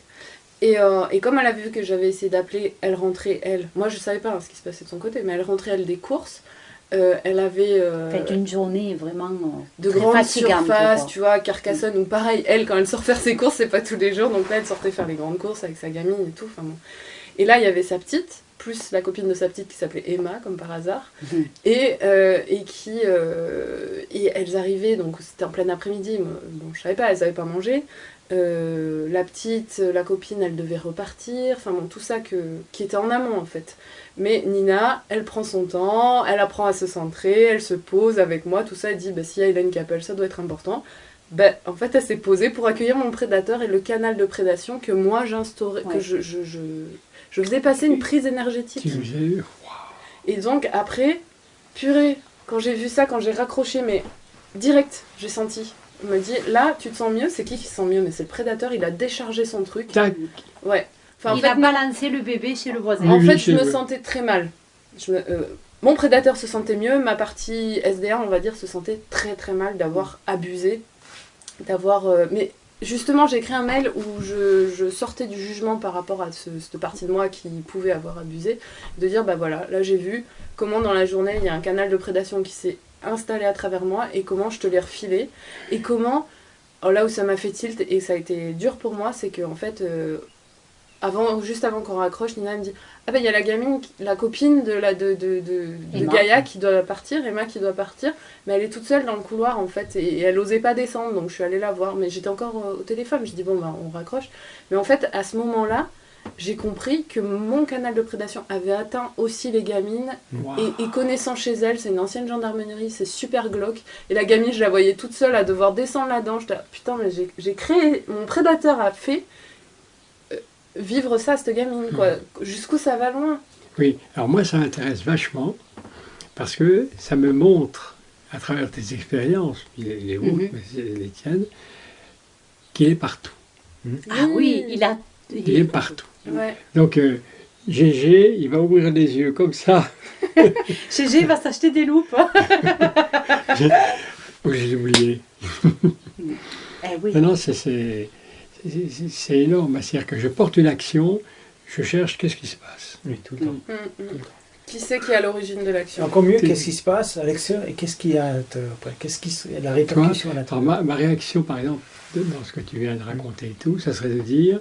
Et comme elle avait vu que j'avais essayé d'appeler, elle rentrait, elle. Moi, je savais pas ce qui se passait de son côté, mais elle rentrait, elle, des courses. Elle avait Fait une journée vraiment de très grandes fatigante, surfaces, quoi. tu vois, Carcassonne, ou pareil, elle, quand elle sort faire ses courses, c'est pas tous les jours. Donc là, elle sortait faire les grandes courses avec sa gamine et tout. Enfin, bon. Et là, il y avait sa petite, plus la copine de sa petite qui s'appelait Emma, comme par hasard. Et elles arrivaient, donc c'était en plein après-midi, bon, je savais pas, elles avaient pas mangé. La petite, la copine, elle devait repartir. Enfin bon, tout ça qui était en amont en fait. Mais Nina, elle prend son temps, elle apprend à se centrer, elle se pose avec moi, tout ça. Elle dit, s'il y a Hélène qui appelle, ça doit être important. En fait, elle s'est posée pour accueillir mon prédateur et le canal de prédation que moi j'instaurais, que je faisais passer une prise énergétique. Et donc après, purée, quand j'ai vu ça, quand j'ai raccroché, mais direct, j'ai senti. On m'a dit, là, tu te sens mieux. C'est qui se sent mieux? Mais c'est le prédateur, il a déchargé son truc. Tac. Ouais. Enfin, il a balancé le bébé chez le voisin. En fait, je me sentais très mal. Mon prédateur se sentait mieux, ma partie SDA, on va dire, se sentait très très mal d'avoir abusé. Mais justement, j'ai écrit un mail où je sortais du jugement par rapport à cette partie de moi qui pouvait avoir abusé. De dire, voilà, là j'ai vu comment dans la journée, il y a un canal de prédation qui s'est installé à travers moi et comment je te l'ai refilé. Et comment, là où ça m'a fait tilt et ça a été dur pour moi, c'est que en fait, juste avant qu'on raccroche, Nina me dit, il y a la gamine, la copine de Gaïa qui doit partir, Emma qui doit partir, mais elle est toute seule dans le couloir en fait, et elle osait pas descendre, donc je suis allée la voir, mais j'étais encore au téléphone, je dis on raccroche. Mais en fait, à ce moment-là, j'ai compris que mon canal de prédation avait atteint aussi les gamines, et connaissant chez elle, c'est une ancienne gendarmerie, c'est super glauque, et la gamine, je la voyais toute seule à devoir descendre là-dedans, je dis, putain, mais j'ai créé, mon prédateur a fait vivre ça, cette gamine, quoi. Jusqu'où ça va loin. Oui, alors moi, ça m'intéresse vachement, parce que ça me montre, à travers tes expériences, les vôtres, les tiennes, qu'il est partout. Ah oui, il est partout. Ouais. Donc, Gégé, il va ouvrir les yeux comme ça. Gégé va s'acheter des loupes. J'ai oublié. Oui. Non, c'est énorme. C'est-à-dire que je porte une action, je cherche qu'est-ce qui se passe. Oui, tout le temps. Qui c'est qui est à l'origine de l'action? Encore mieux, qu'est-ce qui se passe à l'extérieur et qu'est-ce qu'il y a à l'intérieur après? Qu'est-ce qui est la répercussion à l'intérieur? Ma réaction, par exemple, dans ce que tu viens de raconter et tout, ça serait de dire,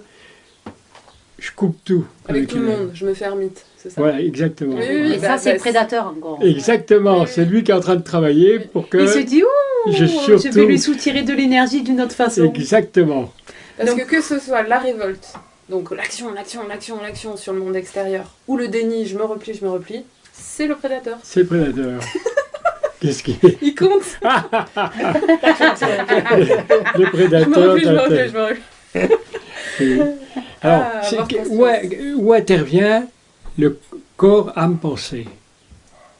je coupe tout. Avec tout le monde, je me fais ermite, c'est ça? Voilà, exactement. Oui, et ça, c'est le prédateur encore. Exactement, c'est lui qui est en train de travailler pour que... Il se dit, je vais lui soutirer de l'énergie d'une autre façon. Exactement. Parce que ce soit la révolte, donc l'action sur le monde extérieur, ou le déni, je me replie, c'est le prédateur. C'est le prédateur. Qu'est-ce qu'il est? Il compte. Le prédateur. Je me replie. Alors, où intervient le corps, âme, pensée?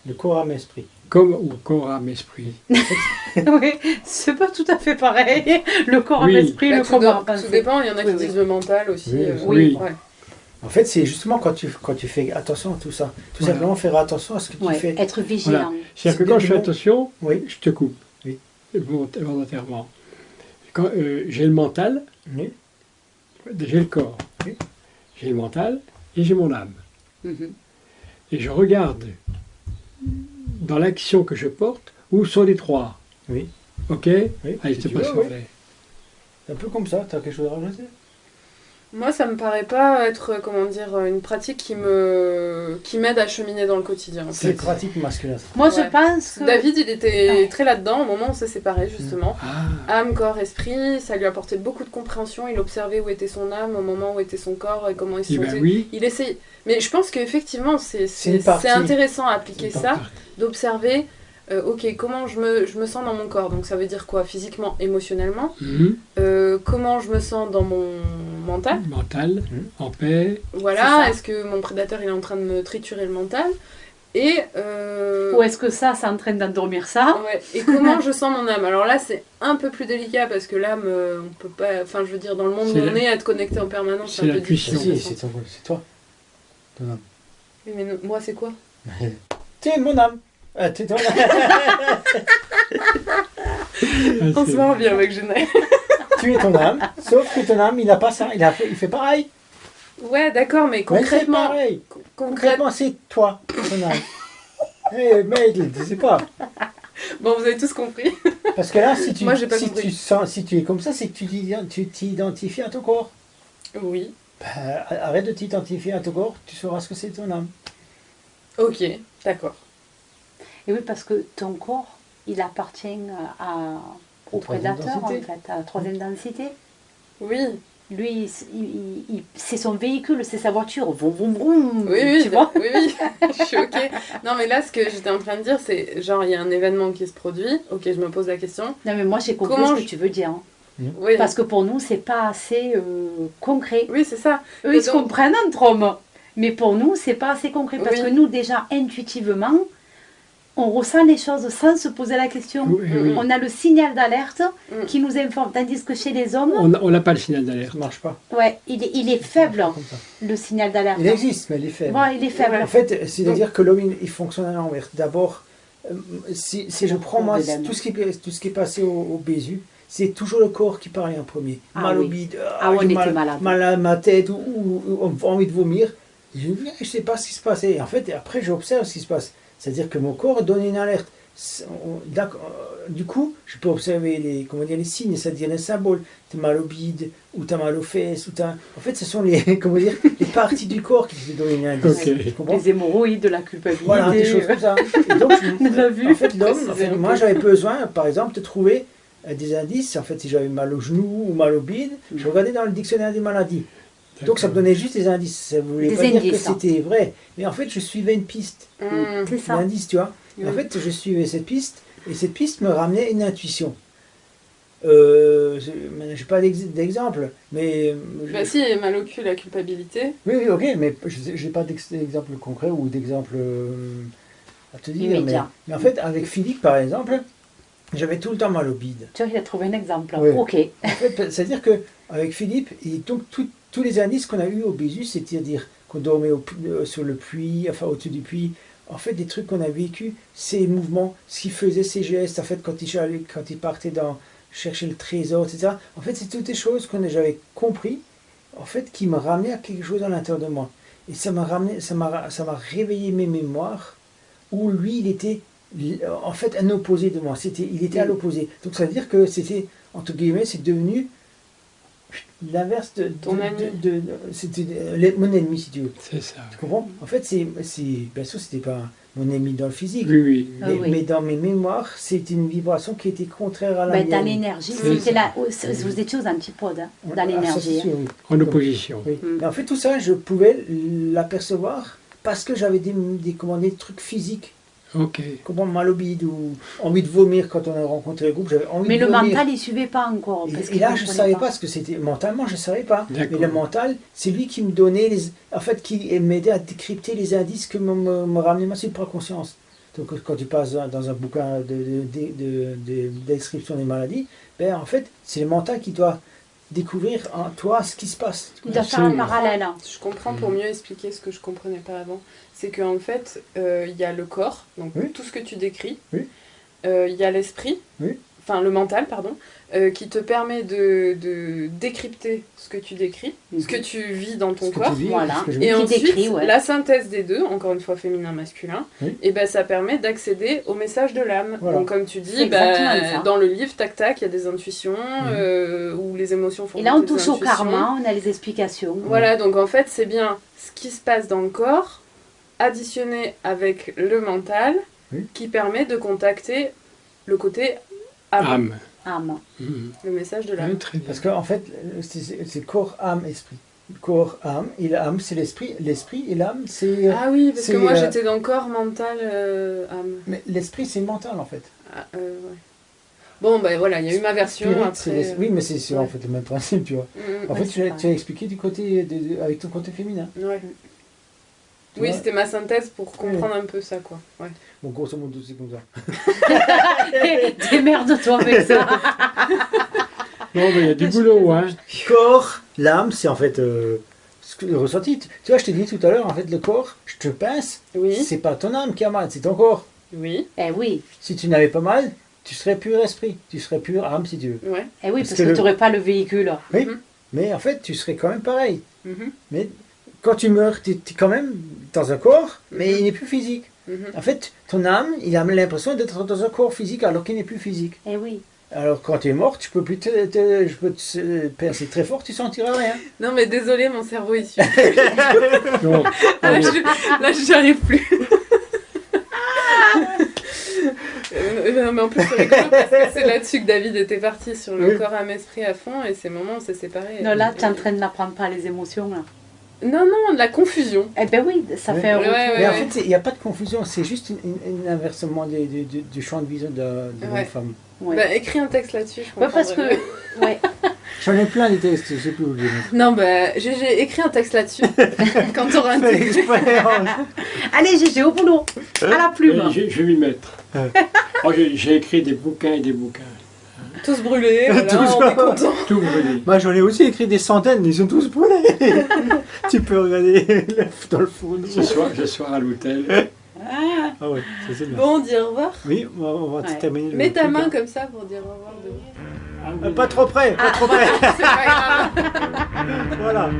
Le corps, âme, esprit. Ou corps, âme, esprit. Oui, c'est pas tout à fait pareil. Le corps, âme, esprit, le corps, âme, pensée. Tout dépend, il y en a qui disent le mental aussi. Oui. Ouais. En fait, c'est justement quand tu fais attention à tout ça. Tout simplement faire attention à ce que tu fais. Être vigilant. Voilà. C'est-à-dire que quand je fais attention, je te coupe. Oui. Volontairement. Quand j'ai le mental, j'ai le corps, j'ai le mental et j'ai mon âme. Et je regarde dans l'action que je porte où sont les trois. Oui. Ok. Oui. Allez, je te passe l'anglais. C'est un peu comme ça. Tu as quelque chose à rajouter? Moi, ça me paraît pas être, une pratique qui m'aide à cheminer dans le quotidien. C'est une pratique masculine. Moi, je pense que... David, il était très là-dedans au moment où on s'est séparés, justement. Âme, corps, esprit, ça lui apportait beaucoup de compréhension. Il observait où était son âme, au moment où était son corps et comment il se sentait. Il essayait. Mais je pense qu'effectivement, c'est intéressant à appliquer ça, d'observer... comment je me sens dans mon corps, donc ça veut dire quoi? Physiquement, émotionnellement. Comment je me sens dans mon mental. En paix. Voilà, est-ce que mon prédateur il est en train de me triturer le mental? Et ou est-ce que ça en train d'endormir ça? Et comment je sens mon âme? Alors là, c'est un peu plus délicat parce que l'âme, on peut pas... Enfin, je veux dire, dans le monde où on est, être connecté en permanence, c'est un peu difficile. C'est toi. Ton âme. Oui, mais moi, c'est quoi? Tu es mon âme. Tu es on se marre bien avec Genève. Tu es ton âme, sauf que ton âme, il n'a pas ça. Il fait pareil. Ouais, d'accord, mais concrètement... Concrètement, c'est toi, ton âme. Mais il ne sait pas. Bon, vous avez tous compris. Parce que là, si tu, moi, j'ai pas si tu es comme ça, c'est que tu t'identifies à ton corps. Oui. Arrête de t'identifier à ton corps, tu sauras ce que c'est ton âme. Ok, d'accord. Et oui, parce que ton corps, il appartient au prédateur, en fait, à la troisième densité. Oui, Lui, c'est son véhicule, c'est sa voiture. Vroom, vroom, vroom, oui, tu vois. oui, je suis ok. Non, mais là, ce que j'étais en train de dire, c'est genre, il y a un événement qui se produit. Ok, je me pose la question. Non, mais moi, j'ai compris Comment ce que tu veux dire. Hein. Oui, Parce que pour nous, c'est pas assez concret. oui, c'est ça. Eux, Et ils se donc- comprennent entre hommes. Mais pour nous, c'est pas assez concret. Parce Oui. que nous, déjà, intuitivement, on ressent les choses sans se poser la question. Oui, oui. On a le signal d'alerte Mm. qui nous informe. Tandis que chez les hommes, On n'a pas le signal d'alerte. Ça marche pas. ouais, il est faible, Comme ça. le signal d'alerte. Il existe, mais il est faible. Ouais, il est faible. Ouais. En fait, c'est-à-dire que l'homme, il fonctionne à l'envers. D'abord, si je prends moi Problème. tout ce qui est passé au Bézu, c'est toujours le corps qui parlait en premier. Ah Mal au oui. bide, Ah, on j'ai était malade. mal à ma tête ou envie de vomir. Je ne sais pas ce qui se passait. Et en fait, après, j'observe ce qui se passe. C'est-à-dire que mon corps donne une alerte. Du coup, je peux observer les signes, c'est-à-dire les symboles. Tu as mal au bide, ou tu as mal aux fesses. En fait, ce sont les parties du corps qui te donnent une indice. Ok. Tu comprends? Les hémorroïdes, de la culpabilité. Voilà, des choses comme ça. Et donc, On l'a vu. en fait, l'homme, Préciser un moi peu. j'avais besoin, par exemple, de trouver des indices. En fait, si j'avais mal au genou ou mal au bide, je regardais dans le dictionnaire des maladies. Donc ça me donnait juste des indices. Ça ne voulait Des pas dire que indices, hein. c'était vrai. Mais en fait, je suivais une piste, Mm. C'est un ça. indice, tu vois. Et en Oui. fait, je suivais cette piste, et cette piste me ramenait une intuition. Je n'ai pas d'exemple, mais... Bah si, mal au cul, la culpabilité. Oui, ok, mais je n'ai pas d'exemple concret ou d'exemple à te dire. Immédiat. Mais en fait, avec Philippe, par exemple, j'avais tout le temps mal au bide. Tu vois, il a trouvé un exemple. Oui. Ok. En fait, c'est-à-dire qu'avec Philippe, et donc tous les indices qu'on a eus au Bézus, c'est-à-dire qu'on dormait sur le puits, enfin au-dessus du puits, en fait, des trucs qu'on a vécu, ses mouvements, ce qu'il faisait, ses gestes, en fait, quand il partait chercher le trésor, etc. En fait, c'est toutes des choses que j'avais compris, en fait, qui me ramenaient à quelque chose à l'intérieur de moi. Et ça m'a réveillé mes mémoires, où lui, il était en fait un opposé de moi. Il était à l'opposé. Donc ça veut dire que c'était, entre guillemets, c'est devenu l'inverse Ton ami. c'était mon ennemi, si tu veux. C'est ça. Tu comprends? En fait, bien sûr, c'était pas mon ennemi dans le physique. Oui, oui. Ah Mais, oui. mais dans mes mémoires, c'était une vibration qui était contraire à la Ben, dans mienne. l'énergie, C'est c'était là. Vous étiez aux antipodes, hein, dans Ah, ça, l'énergie. c'est sûr, oui. En opposition. Oui. Mm. Mais en fait, tout ça, je pouvais l'apercevoir parce que j'avais des trucs physiques. Ok. Comment mal au bide ou envie de vomir quand on a rencontré le groupe, j'avais envie Mais de le vomir. mental, il suivait pas encore. parce Et qu'il là, je ne comprenait savais pas ce que c'était. Mentalement, je ne savais pas. Mais D'accord. le mental, c'est lui qui me donnait, en fait, qui m'aidait à décrypter les indices que me ramenait ma supraconscience. Donc, quand tu passes dans un bouquin de description des maladies, ben, en fait, c'est le mental qui doit découvrir en toi ce qui se passe. Il doit faire un Absolument. parallèle. hein. Je comprends pour mieux expliquer ce que je comprenais pas avant. C'est qu'en fait, il y a le corps, donc Oui. tout ce que tu décris. Oui. Il y a l'esprit, Oui. enfin le mental, pardon, qui te permet de décrypter ce que tu décris, ce que tu vis dans ton Ce que corps. tu vis, Voilà. ce que je Et vis. Qui ensuite, décrit, ouais. la synthèse des deux, encore une fois féminin-masculin, Oui. et ben ça permet d'accéder au message de l'âme. Voilà. Donc comme tu C'est dis, exactement ça. dans le livre, tac tac, il y a des intuitions, où les émotions font Et là, on monter des touche au intuitions. karma, on a les explications. Voilà, donc en fait, c'est bien ce qui se passe dans le corps, additionné avec le mental, Oui. qui permet de contacter le côté âme, Âme. Âme. Mhm. le message de l'âme. Ouais, très bien. Parce qu'en fait, c'est corps, âme, esprit. Corps, âme, et l'âme, c'est l'esprit. L'esprit et l'âme, c'est... Ah oui, parce que c'est, moi j'étais dans corps, mental, âme. Mais l'esprit, c'est mental, en fait. Ah, ouais. Bon, ben voilà, il y a eu ma version. Spirit, Après, oui, mais c'est ouais. en fait le même principe, tu vois. En Ouais, fait, c'est tu as pareil. expliqué du côté avec ton côté féminin. Ouais. Tu Oui, vois. c'était ma synthèse pour comprendre un peu ça, quoi. Ouais. Bon, grosso modo, c'est comme ça. Démerde-toi avec ça. Non, mais il y a du boulot, hein. Corps, l'âme, c'est en fait le ressenti. Tu vois, je t'ai dit tout à l'heure, en fait, le corps, je te pince, Oui, c'est pas ton âme qui a mal, c'est ton corps. oui, Eh oui, Si tu n'avais pas mal, tu serais pur esprit, tu serais pur âme, si tu veux. ouais. eh oui, Parce parce que que tu n'aurais pas le véhicule. Oui, Mhm. mais en fait, tu serais quand même pareil. Mhm, Mais quand tu meurs, tu es quand même dans un corps, mais il n'est plus physique. mhm. En fait, ton âme, il a l'impression d'être dans un corps physique alors qu'il n'est plus physique. Eh oui. Alors quand tu es mort, je peux te pincer très fort, tu sentiras rien. Non, mais désolé, mon cerveau est issu. Non, Là, j'y arrive plus. Mais en plus, c'est rigolo parce que c'est là-dessus que David était parti sur le Oui. corps, âme, esprit à fond, et ces moments, on s'est séparés. Non, là, tu es en train de n'apprendre pas les émotions, là. Non, de la confusion. Eh ben oui, ça Ouais. fait un Ouais, retour. Mais en ouais. fait, il n'y a pas de confusion, c'est juste un inversement du champ de vision de Ouais. l'homme-femme. Ouais. Bah, écris un texte là-dessus, je Ouais, parce comprendrais que... mieux. Ouais. J'en ai plein des textes, je sais plus où je les mets. Non, bah, j'ai écrit un texte là-dessus. Quand t'auras un Fais texte. exprès, Allez, Gégé, au boulot. À la plume. Oui, je vais m'y mettre. Oh, j'ai écrit des bouquins et des bouquins. Tous brûlés, voilà, Tous on est content. Tout brûlé. Moi j'en ai aussi écrit des centaines, ils sont tous brûlés. Tu peux regarder dans le fond. Ce soir à l'hôtel. Ah ouais, ça c'est bien. Bon, on dit au revoir. Oui, on va Ouais. terminer. le Mets ta truc, main hein. comme ça pour dire au revoir. De... Pas trop près, pas trop près. C'est pas grave. Voilà.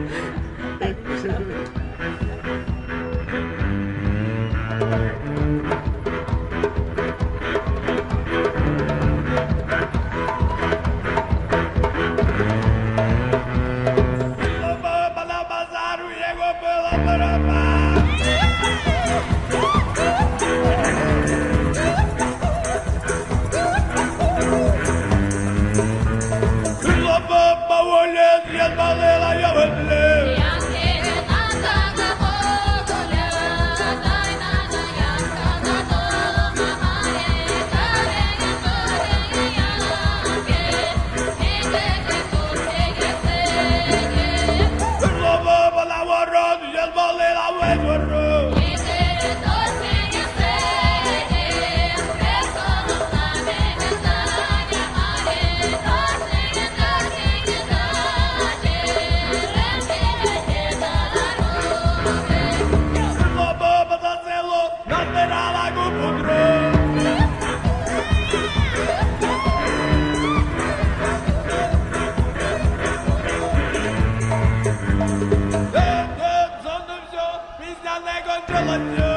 Після не кончилася.